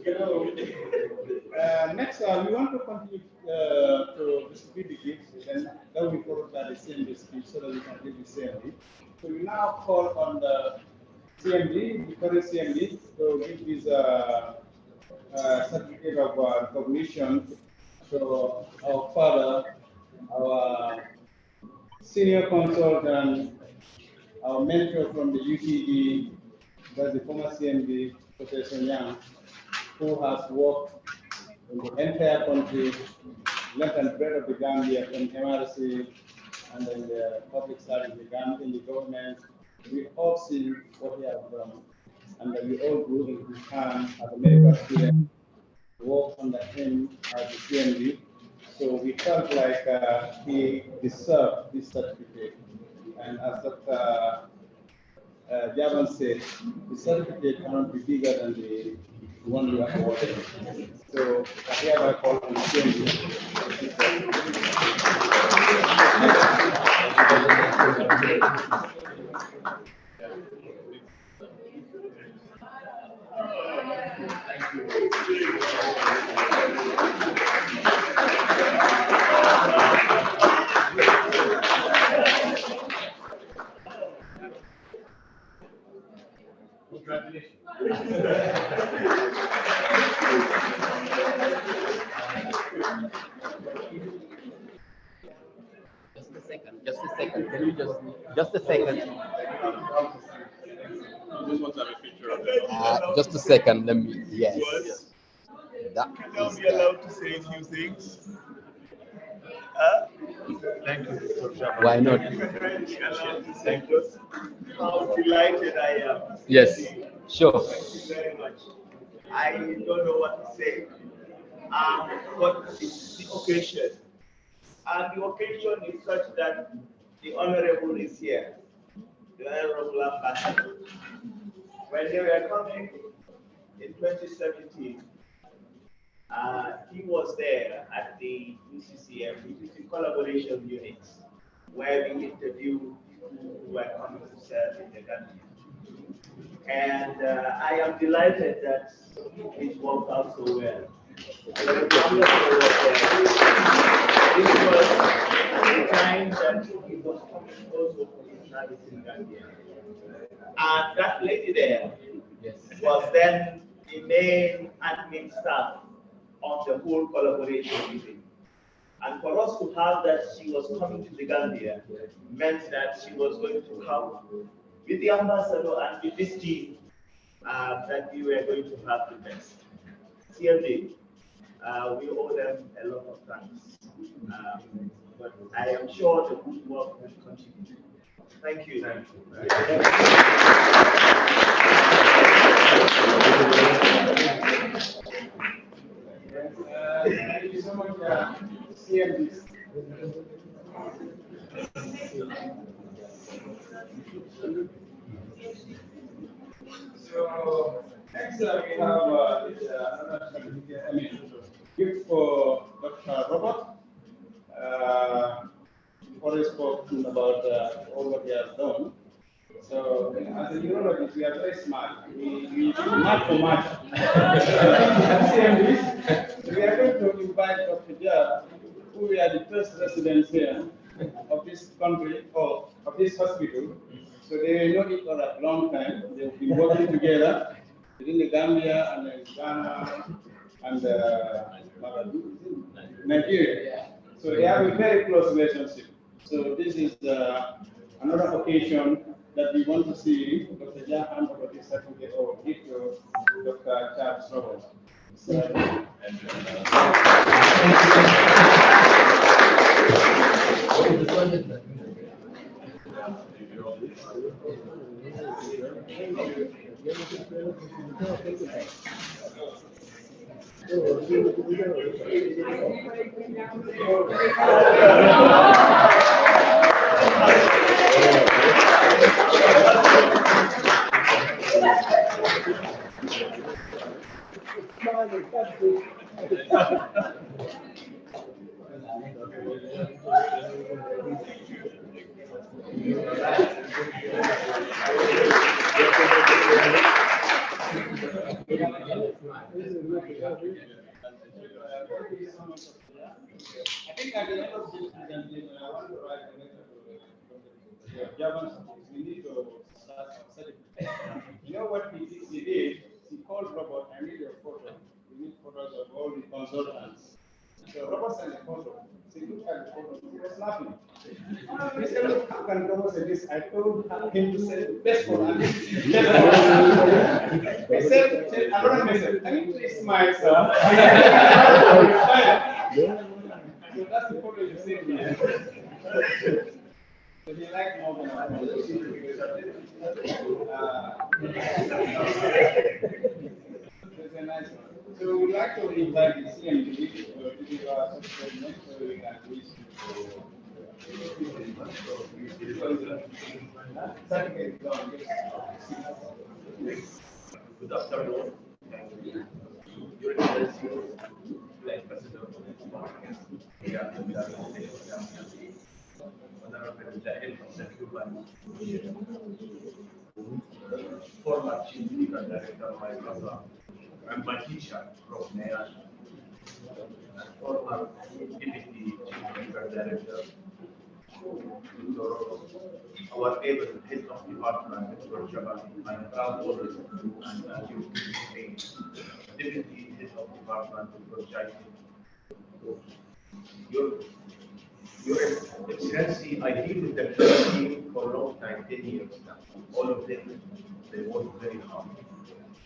Hello. Next, we want to continue to distribute the gifts, and that will be followed by the CMD speech so that we can give the CMD. So we now call on the CMD, the current CMD, to give his certificate of recognition to our father, our senior consultant, our mentor from the UTD, that's the former CMD, Professor Yang, who has worked in the entire country, length and breadth of the Gambia, from MRC and then the public service in the government. We all see what he has done, and then we all grew in his hand as a medical student, worked under him as the CMD. So we felt like he deserved this certificate. And as Dr. Javan said, the certificate cannot be bigger than the one we are awarded. So I hereby call on the CMD. Congratulations. Just a second. Can you just a second? Just a second. Let me. Yes. That Can I be allowed to say a few things? Thank you, Dr. Jabbar. Why not? How delighted I am. Yes. Sure. Thank you very much. I don't know what to say. But it's the occasion. And the occasion is such that the Honorable is here, the Honorable Ambassador. When they were coming in 2017, he was there at the UCCM, which is the collaboration unit, where we interview people who were coming to serve in the country. And I am delighted that it worked out so well. This was the time that he was coming also for his service in Gambia. And that lady there was then the main admin staff of the whole collaboration meeting. And for us to have that she was coming to the Gambia meant that she was going to come with the ambassador and with this team that we were going to have the best. CMD, we owe them a lot of thanks. But I am sure the good work will continue. Thank you. Thank Thank you so much, CMD. So next we have another certificate, gift for Dr. Robert. Already spoken about all what he has done. So as a neurologist, we are very smart. We smart for much. We are going to invite Dr. Jab, who we are the first residents here of this country or of this hospital. So they know each other a long time. They've been working together within the Gambia and Ghana and Nigeria. So they have a very close relationship. So this is another occasion that we want to see Dr. Jab hand over this certificate or give to Dr. Charles Roberts. I think at the end of this presentation, I want to write a letter to the German. We need to start our certificate. You know what he did? He called Robert, I need your photo. We need photos of all the consultants. So Robert sent a photo. So he looked at the photo. He was laughing. He said, look, how can Robert say this? I told him to send the best photo. He said, another message. Can you please smile, sir? So that's the photo you see here. So he liked more than I It's a nice one. So we'd like to invite the CMD to give us a statement so we can reach. Good afternoon. Your Excellency, Vice President of the Parliament, Honorable Zahid of the Cuban, former Chief Legal Director, my brother, and my teacher, Prof. Nayan, and former Deputy Chief Legal Director, our able head of department, Dr. Jabal, I'm proud always and as you say, Deputy Head of Department, Dr. Jai. Your Excellency, I deal with the team for a long time, 10 years now. All of them, they work very hard.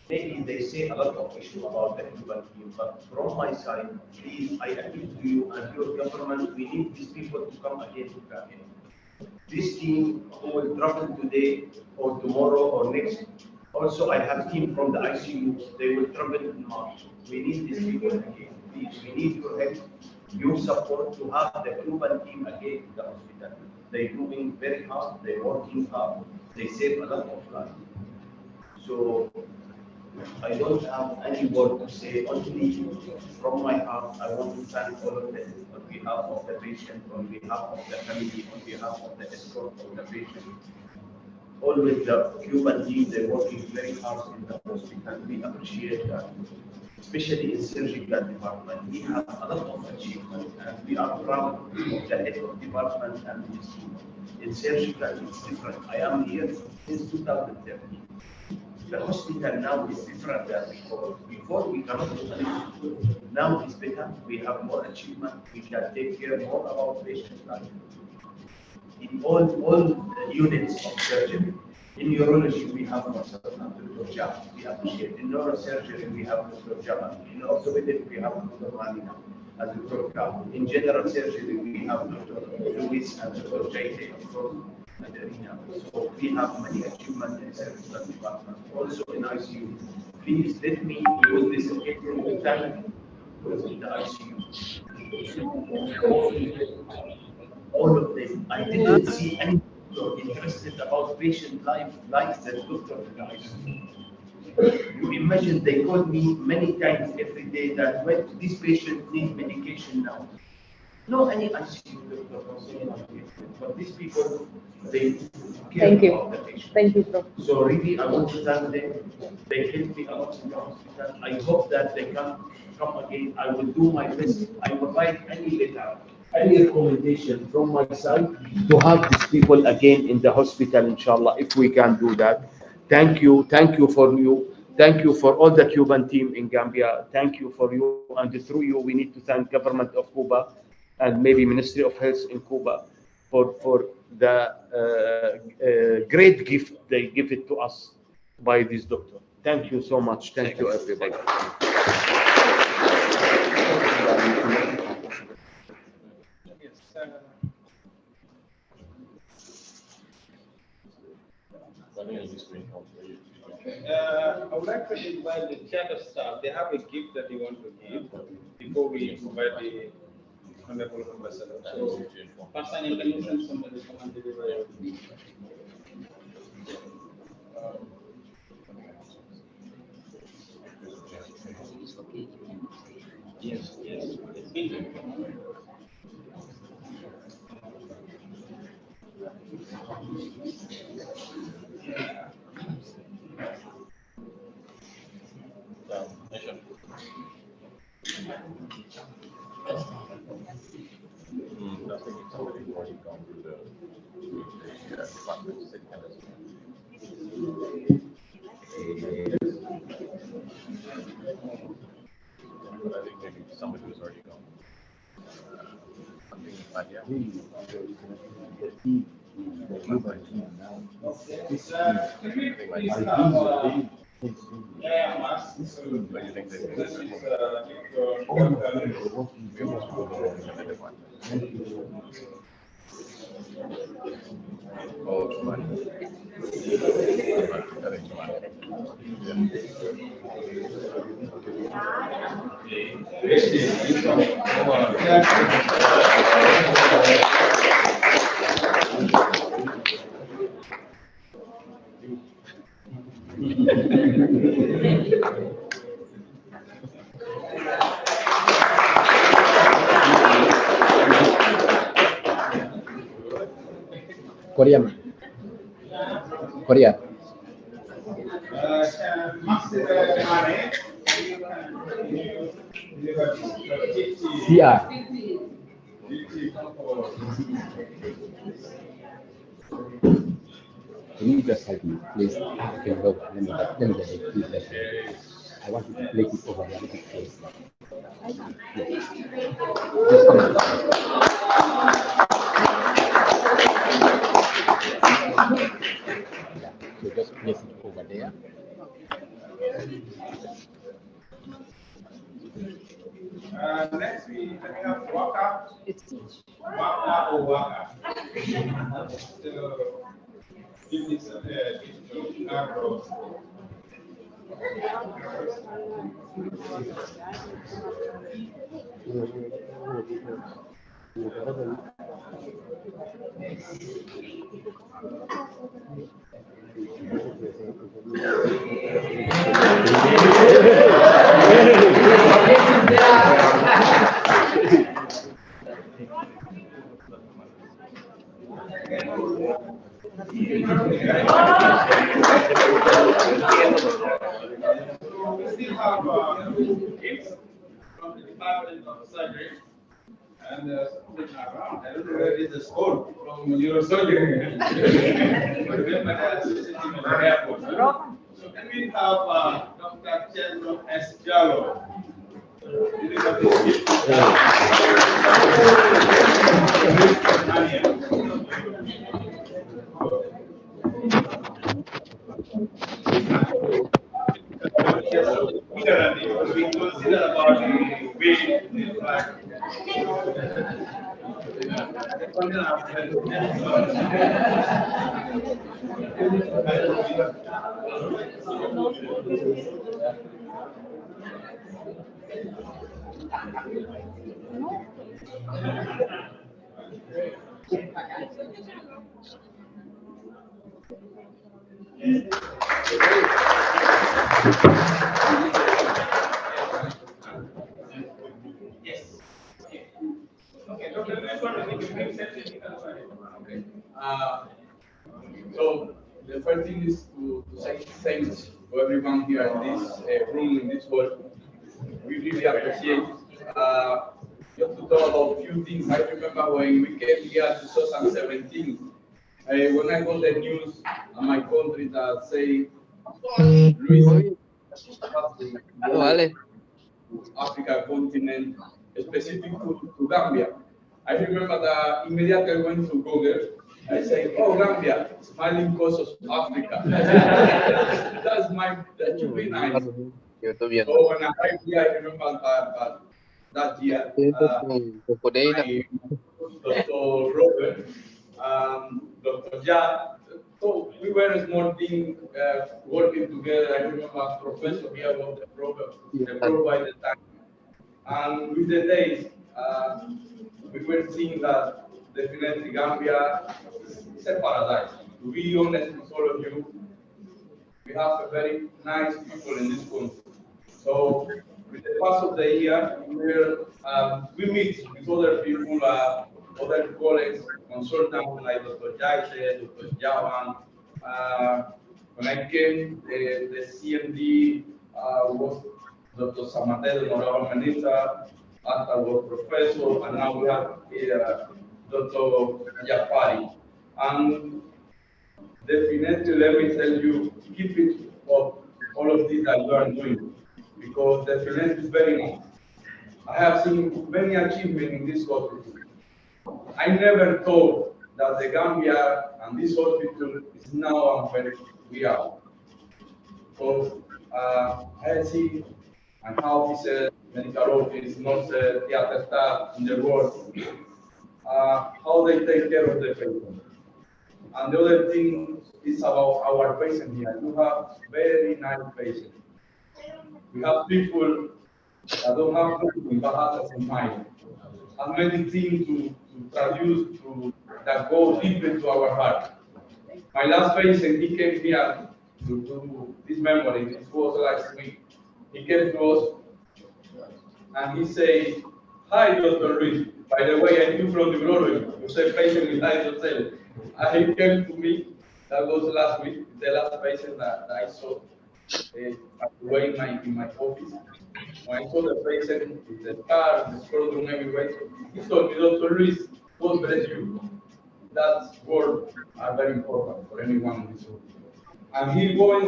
Maybe they say a lot of issues about the Cuban team, but from my side, please, I appeal to you and your government, we need these people to come again to Gambia. This team who will travel today or tomorrow or next. Also, I have team from the ICU. They will travel in March. We need these people again. Please, we need your help, your support to have the Cuban team again in the hospital. They're doing very hard. They're working hard. They save a lot of lives. So I don't have any word to say. Only from my heart, I want to thank all of them on behalf of the patient, on behalf of the family, on behalf of the escort of the patient. Always the Cuban team, they're working very hard in the hospital. We appreciate that. Especially in surgical department, we have a lot of achievements, and we are proud of the head of department and his team. In surgical, it's different. I am here since 2013. The hospital now is different than before. Before we cannot do anything. Now it's better. We have more achievement. We can take care more about patient life. In all the units of surgery. In urology, we have Dr. Jam. We appreciate. In neurosurgery, we have Dr. Jam. In orthopedic, we have Dr. Malina as Dr. Kab. In general surgery, we have Dr. Luis and Dr. Jaite, of course. So we have many achievements in surgical department. Also in ICU. Please let me use this occasion to thank the ICU. All of them. I didn't see any doctor interested about patient life like the doctor in the ICU. You imagine they called me many times every day that when this patient needs medication now. No, any ICU doctor, but these people, they care about the patient. Thank you, sir. So really, I want to thank them. They helped me a lot in the hospital. I hope that they can come again. I will do my best. I will write any letter, any recommendation from my side to have these people again in the hospital, inshallah, if we can do that. Thank you for you. Thank you for all the Cuban team in Gambia. Thank you for you, and through you, we need to thank government of Cuba and maybe Ministry of Health in Cuba for the great gift they give it to us by this doctor. Thank you so much. Thank you, everybody. I would like to invite the theater staff. They have a gift that they want to give before we invite the Honorable Ambassador. So, Pastor, can you send somebody to come and deliver your gift? Yes, yes. nation. I think somebody's already gone through the department. I think maybe somebody who's already gone. Korea. Korea. Yeah. Can you just help me, please? Okay, go. Let me get it. Please let me. I want to place it over there. Please. Just come on. Yeah. So just place it over there. Next we have Waka. Waka or Waka. So, give this to Agro. We still have kids from the Department of Surgery and something around. I don't know where is the school from neurosurgery. But remember that sitting in the airport. So can we have Dr. Chandra S. Jallo? We consider about the way in fact. Yes. Okay. So the first thing is to say thanks to everyone here in this room, in this hall. We really appreciate. Just to talk about a few things. I remember when we came here in 2017, when I got the news in my country that say Luis Africa continent, specific to Gambia. I remember that immediately I went to Google. I said, "Oh, Gambia, smiling coast of Africa." That should be nice. So when I arrived here, I remember that year, Dr. Robert, Dr. Ja. So we were a small team working together. I remember Professor here was the pro by the time. And with the days, we were seeing that definitely Gambia is a paradise. To be honest with all of you, we have a very nice people in this country. So with the pass of the year, we meet with other people, other colleagues, consultants like Dr. Jaise, Dr. Jawan. When I came, the CMD was Dr. Samadel Morava Manisa, our professor, and now we have Dr. Jafari. And definitely, let me tell you, keep it up, all of this that you are doing, because definitely is very much. I have seen many achievements in this hospital. I never thought that the Gambia and this hospital is now where we are. Because I see and how officers, medical office, nurses, theater staff in the world, how they take care of the patient. And the other thing is about our patient here. We have very nice patients. We have people that don't have nothing but hearts and mind. And many things to traduce to that go deep into our heart. My last patient, he came here to do this memory. It was last week. He came to us and he said, "Hi, Dr. Luis. By the way, I knew from the glory. You said patient with hydrocell." And he came to me. That was last week, the last patient that I saw at the way in my office. When I saw the patient with the scar, the scrotum everywhere, he told me, "Dr. Luis, God bless you." That words are very important for anyone in this room. And he going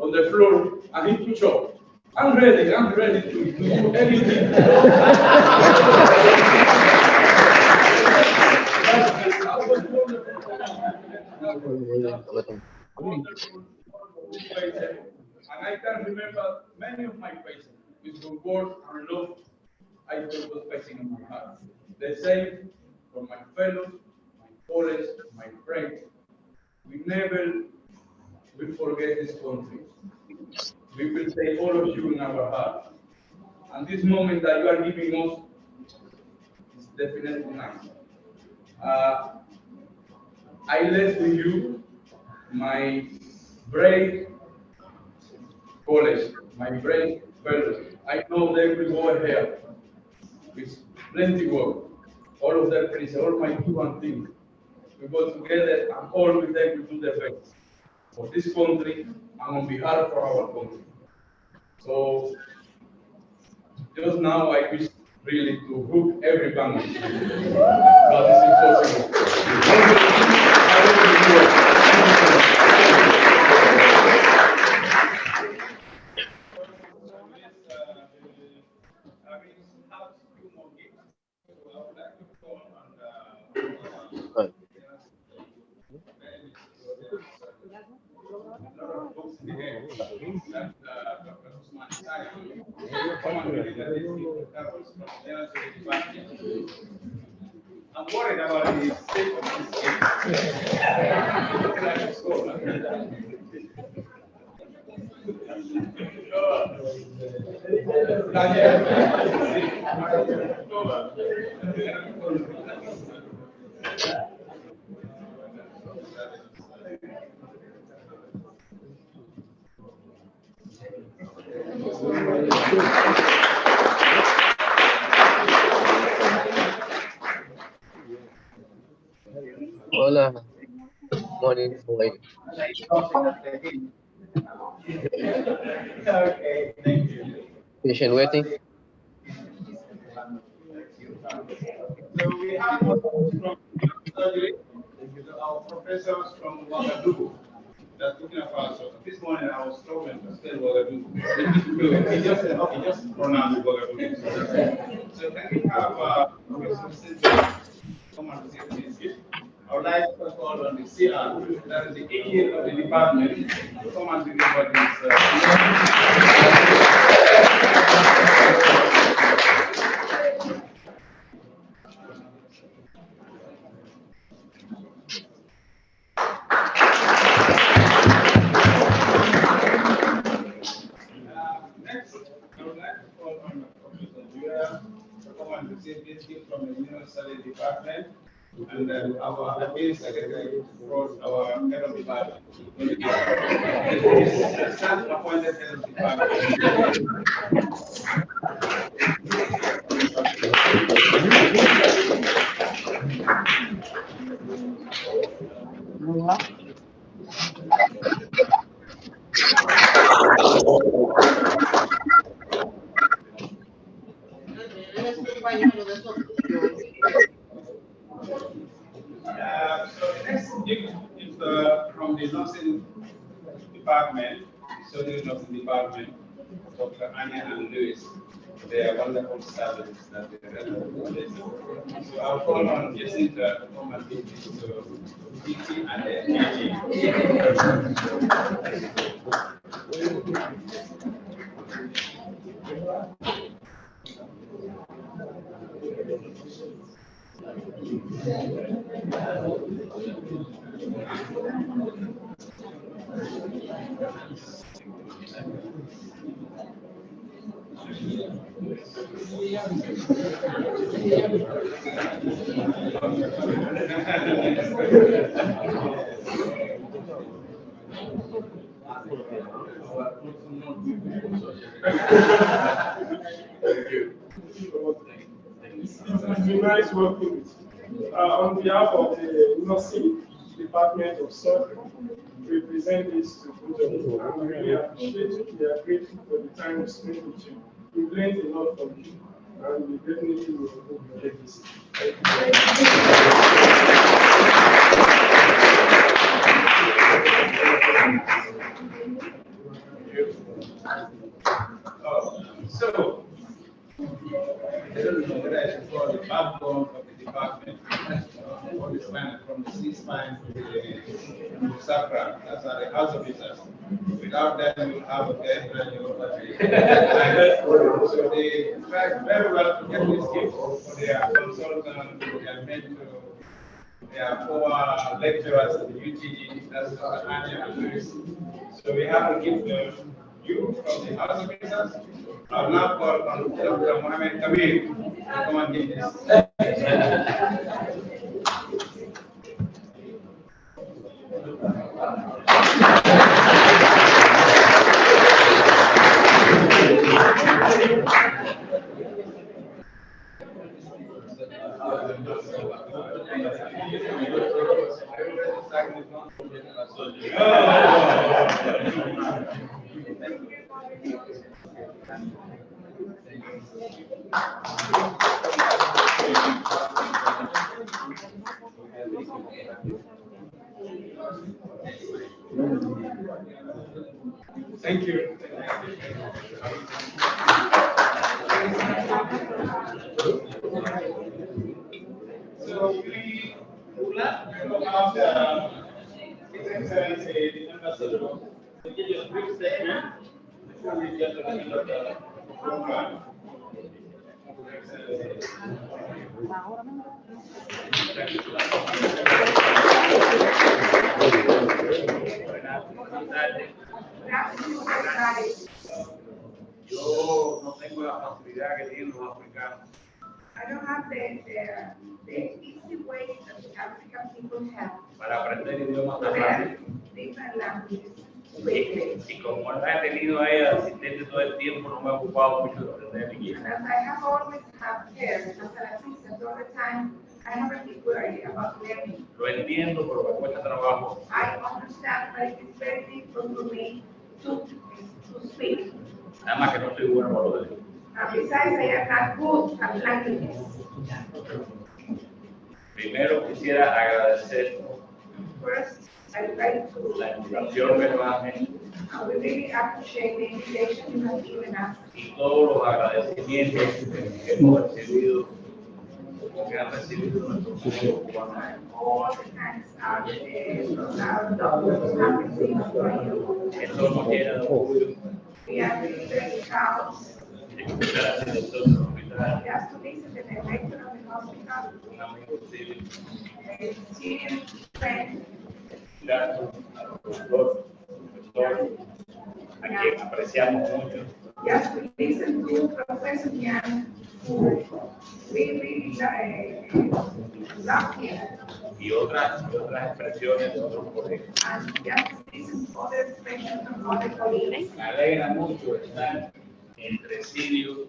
on the floor and he pushed up. I'm ready to do anything. And I can remember many of my patients with the word and love I was facing in my heart. The same for my fellows, my colleagues, my friends. We never will forget this country. We will take all of you in our heart. And this moment that you are giving us is definitely nice. I left with you my brave college, my brave fellows. I know they will go ahead with plenty work. All of them, please, all my two and things. We go together and all with them to do the best for this country and on behalf of our country. So just now I wish really to hook every family, but it's impossible. I'm worried about the state of this Hola, morning, boy. Okay, thank you. Patient waiting. So we have from surgery, our professors from Ouagadougou. That's looking at us. So this morning I was struggling to spell Ouagadougou. He just pronounced Ouagadougou. So can we have Professor Cynthia come and say this? I would like first of all on the CR, that is the agent of the department, to come and deliver next, I would like to call on Professor Julia to come and receive this gift from the University Department. And then our appeal secretary brought our head of department. Appointed head of department. department, surgery nursing department, Dr. Anya and Lewis. They are wonderful services that they render. So I'll call on Jacinta to come and give this to DT and It's been nice working with you. On behalf of the nursing department of surgery, we present this to both of you. And we really appreciate it. We are grateful for the time we spent with you. We've learned a lot from you, and we definitely will take this. So, I don't know whether I should call the backbone of the department, or the spine, from the C-spine to the sacrum, that's the house officers. Without them, you'll have a dead So they tried very well to get this gift for their consultants, their mentors, their former lecturers at the UTG, that's Dr. Anya and Lewis. So we have to give them you from the house officers. I'll now call on Dr. Mohammed Kabir to come and give this. Thank you. So we would like to have His Excellency the Ambassador to give you a brief statement before we get to the end of the program. Yo no tengo la facilidad que tienen los africanos. I don't have the easy way that the African people have Para aprender idiomas tan to rápido. learn different languages Y quickly. como la he tenido a ella asistente todo el tiempo, no me he ocupado mucho de aprender inglés. And as I have always had care as an assistant all the time, I have a big worry about learning. Lo entiendo, pero me cuesta trabajo. I understand that it is very difficult for me to speak. Además que no soy bueno para lo de Besides, I am not good at languages. Primero quisiera agradecer First, I would like to la invitación que nos hacen we really appreciate the invitation you have given us y todos los agradecimientos que hemos recibido, que han recibido nuestros amigos cubanos. all the thanks from our doctors have received from you. Eso nos llena de orgullo We are very proud de escuchar al director del hospital, just to visit the director of the hospital, un amigo civil, a Syrian friend, gracias a los doctores, profesores, a quien apreciamos mucho. just to listen to Professor Yang, who we really love him, Y otras expresiones de otros colegas. and just to listen to other expressions from other colleagues. Me alegra mucho estar entre sirios,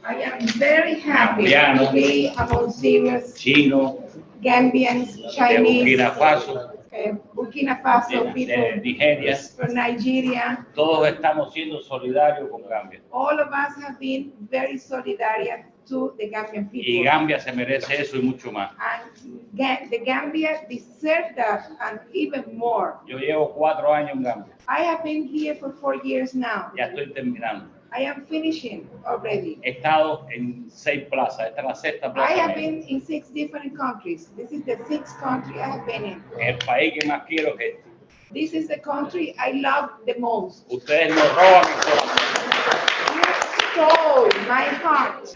I am very happy Gambiano, to be among Syrians, chinos, Gambians, de Chinese, Burkina Faso, Burkina Faso people, Nigeria, from Nigeria. todos estamos siendo solidarios con Gambia. All of us have been very solidarious to the Gambian Y people. Gambia se merece eso y mucho más. And the Gambia deserves that and even more. Yo llevo 4 años en Gambia. I have been here for 4 years now. Ya estoy terminando. I am finishing already. He estado en 6 plazas. Esta es la 6ª plaza. I have been in 6 different countries. This is the 6th country I have been in. El país que más quiero es este. This is the country I love the most. Ustedes me roban mi corazón. You stole my heart.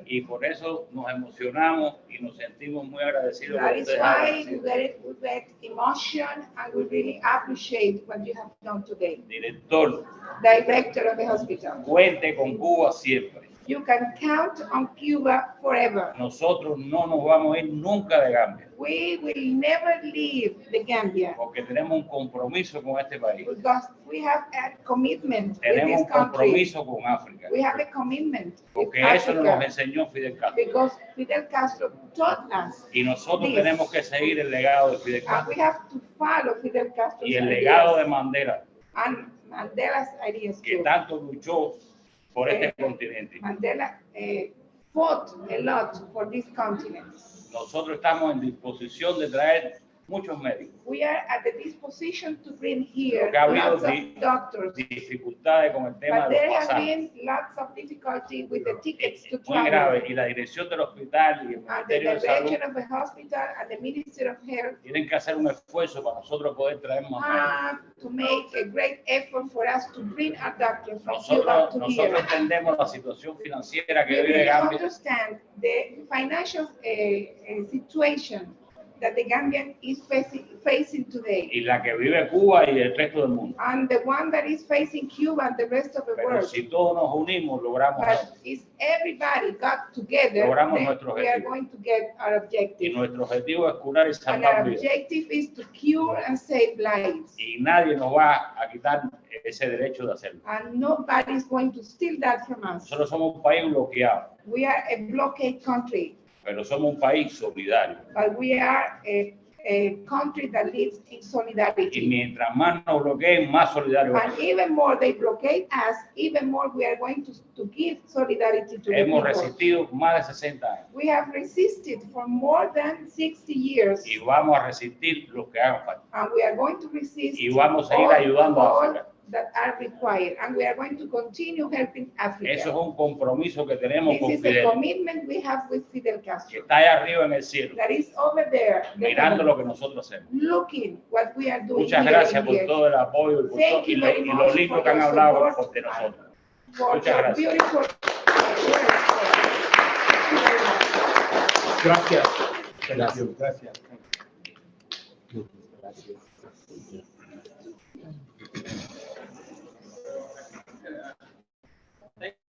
Y por eso nos emocionamos y nos sentimos muy agradecidos. That por is ustedes why haber we get emotion and we really appreciate what you have done today. Director, Director of the hospital. cuente con Cuba siempre. You can count on Cuba forever. Nosotros no nos vamos a ir nunca de Gambia. We will never leave the Gambia Porque tenemos un compromiso con este país. because we have a commitment with Tenemos this un country. compromiso con África. We have a commitment with Porque eso nos Africa enseñó Fidel Castro. because Fidel Castro taught us, Y nosotros Yes. tenemos que seguir el legado de Fidel and Castro. we have to follow Fidel Castro's Y el legado de ideas Mandela, and Mandela's ideas que too. tanto luchó por este continente. Mandela fought a lot for this continent. Nosotros estamos en disposición de traer muchos médicos. We are at the disposition to bring here Porque ha habido lots of doctors, dificultades con el tema but de there los have pasajes. been lots of difficulty with the tickets to Muy grave. travel. Y la dirección del hospital y el And the Ministerio de Salud direction of the hospital and the Ministry of Health tienen que hacer un esfuerzo para nosotros poder traer más médicos. have to make a great effort for us to bring our doctors from Cuba to Nosotros here. entendemos la situación financiera que We vive really Gambia. understand the financial situation that the Gambian is facing today, Y la que vive Cuba y el resto del mundo. and the one that is facing Cuba and the rest of the Pero world. si todos nos unimos, logramos But algo. if everybody got together, Logramos then nuestro we are objetivo. going to get our Y objective. nuestro objetivo es curar y And salvar our vidas. objective is to cure and save lives. Y nadie nos va a quitar ese derecho de hacerlo. And nobody is going to steal that from us. Nosotros somos un país bloqueado, We are a blockade country, pero somos un país solidario. but we are a country that lives in Y solidarity. mientras más nos bloqueen, más solidarios And even more they blockade us, even more we are going to give solidarity to the hemos people. resistido más de 60 años. We have resisted for more than 60 years, Y vamos a resistir lo que haga falta. and we are going to resist Y vamos a ir ayudando a all África. that are required, and we are going to continue helping Africa. Eso es un compromiso que tenemos This con is a Fidel, commitment we have with Fidel que Castro, está allá arriba en el cielo, that is over there, mirando lo que nosotros hacemos. looking what we are doing Muchas here gracias in por here. todo el apoyo y, por Thank todo, you y very lo much lindo for que han your hablado support de nosotros. for Muchas your gracias. beautiful words. Gracias. Gracias.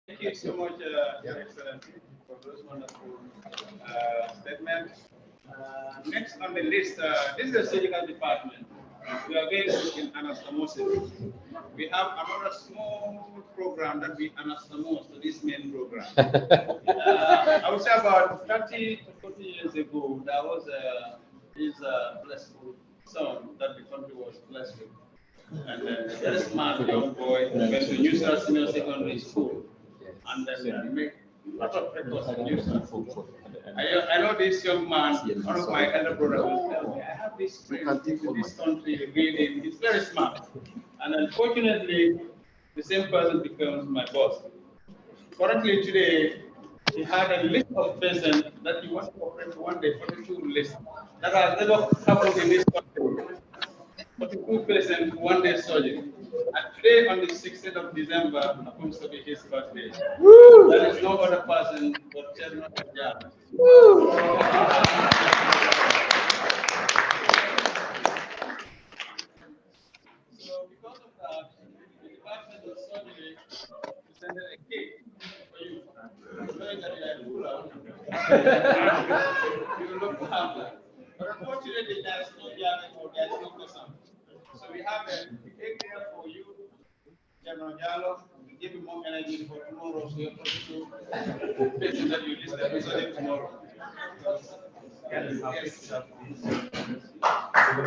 Thank you so much, Your Excellency, for those wonderful statements. Next on the list, this is the surgical department. We are very good in anastomosis. We have another small program that we anastomose to this main program. I would say about 30 to 40 years ago, there was this blessed son that the country was blessed with. And a very smart young boy went to New South Senior Secondary School and then make a lot of records in New South. I know this young man, one of my elder brothers, will tell me, I have this friend in this country, really, he's very smart. And unfortunately, the same person becomes my boss. Currently today, he had a list of patients that he wants to operate one day, 42 lists. That has never happened in this country. 42 patients, one day surgery. And today, on the 16th of December, happens to be his birthday. Woo! There is no other person but General Jab. So, because of that, the Department of Surgery presented a cake for you. Knowing that you are a ruler, you look to have that. But unfortunately, there is no jab or there is no person. So we have a cake here for you, General Jallo, to give you more energy for tomorrow. So you're to patients that you listen to tomorrow. Yes. So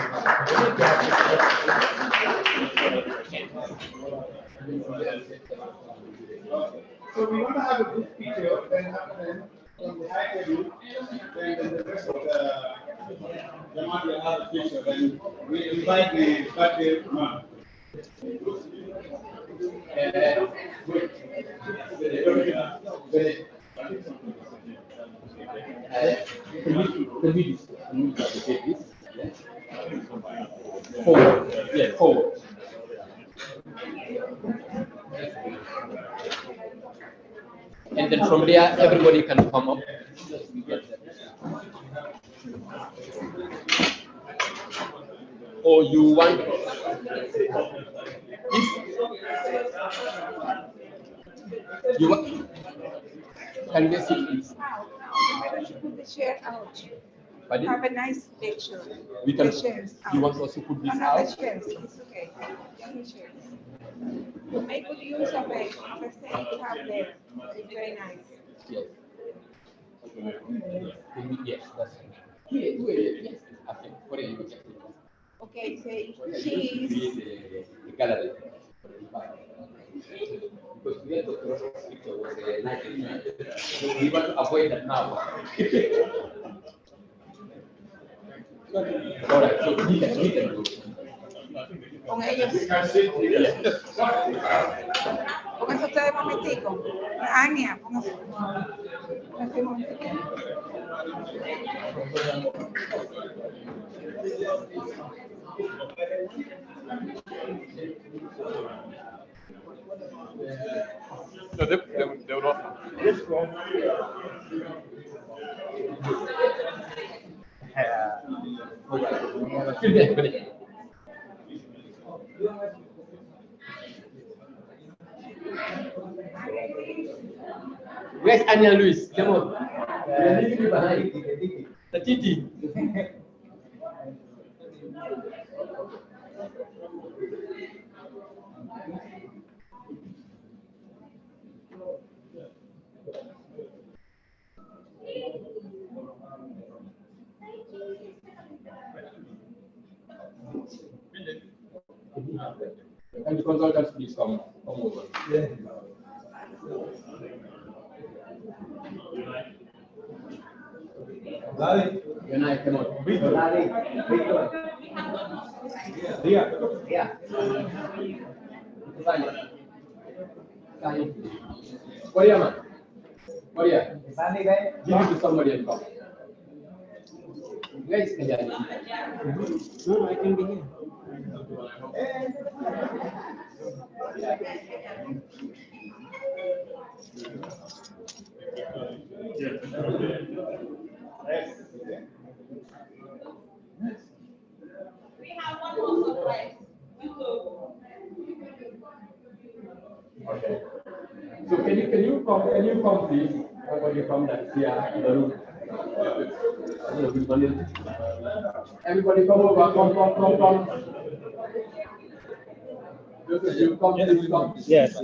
we want to have a group picture, then from the high table, then the rest of the man will have a picture. Then we invite the birthday man. Forward. Yeah, forward. And then from there, everybody can come up. Or you want, you want, can we see this? Put the chair out. Pardon? Have a nice picture. We can, The chairs you out. want us to put this No, out? the chairs, it's okay. The chairs. Make good use of it. The thing you have there. It's very nice. Yes. Yes, that's it. Yes, yes. Okay, what are you looking at? Okay, say cheese. The gallery. Because we had to cross the picture was a night. So we want to avoid that now. All right, so we can go. Con ellos. Pónganse ustedes un momentico. Ania, pónganse. Pónganse un momentico. No, they would offer. This one. Where's Anya Luis? Come on. You're leaving me behind. The Titi. And the consultants, please come over. Larry. Good night, come on. Victor. Larry. Victor. Yeah. Yeah. Korea, man. Korea. Give it to somebody and come. Where is Kajani? No, I can be here. We have one more surprise. Okay. So can you come please? Somebody come that's here in the room. Everybody come over, come. You come, please come. Yes.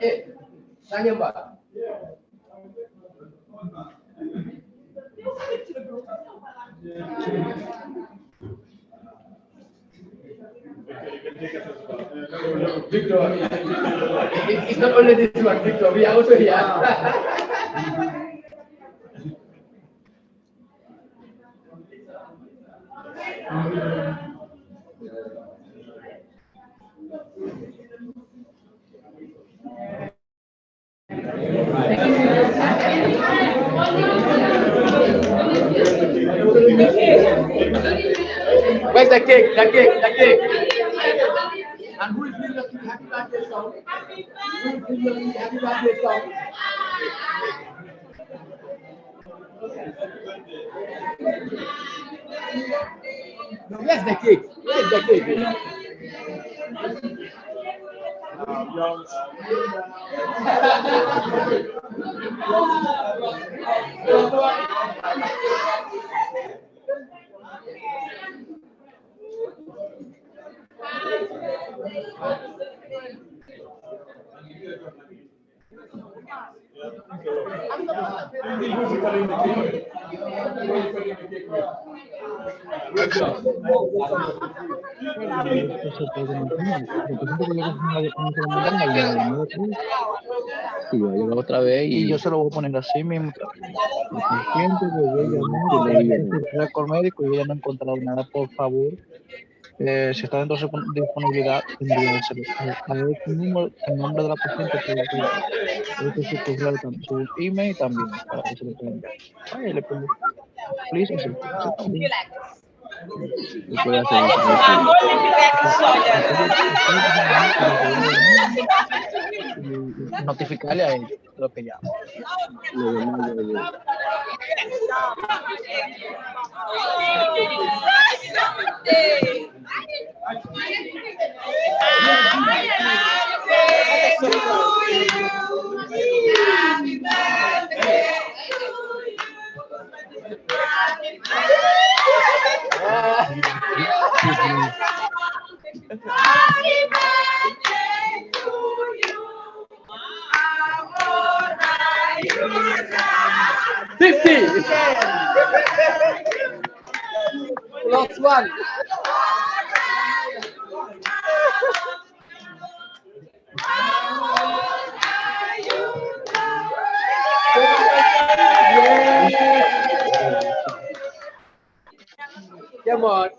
Hey, Sanyamba. Victor, it's not only this one, Victor, we are also here. Where's the cake? And who is doing the happy birthday song. Happy birthday song. Where's the cake? Where's the cake? Y yo llego otra vez y yo se lo voy a poner así mismo. El paciente que yo llamé, el récord médico y ella no ha encontrado nada, por favor. Si está dentro de su disponibilidad, envíenselo. A ver su número, el nombre de la paciente, su correo, su email también, para que se lo puedan enviar. Ay, le pongo, please, así también. Y puede hacer y notificarle a él lo que llama. Plus one. Come on.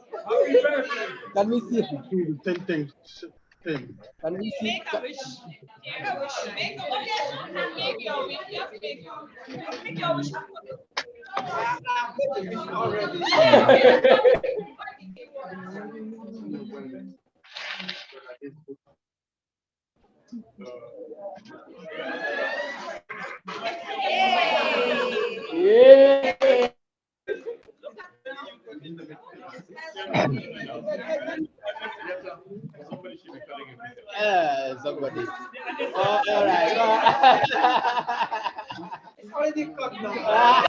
Can we see? Can we see? Make a wish. Make a wish. Make a wish. Make your wish. Just make your wish. Make your wish. Yeah. Somebody. Oh, all right. It's already cut now.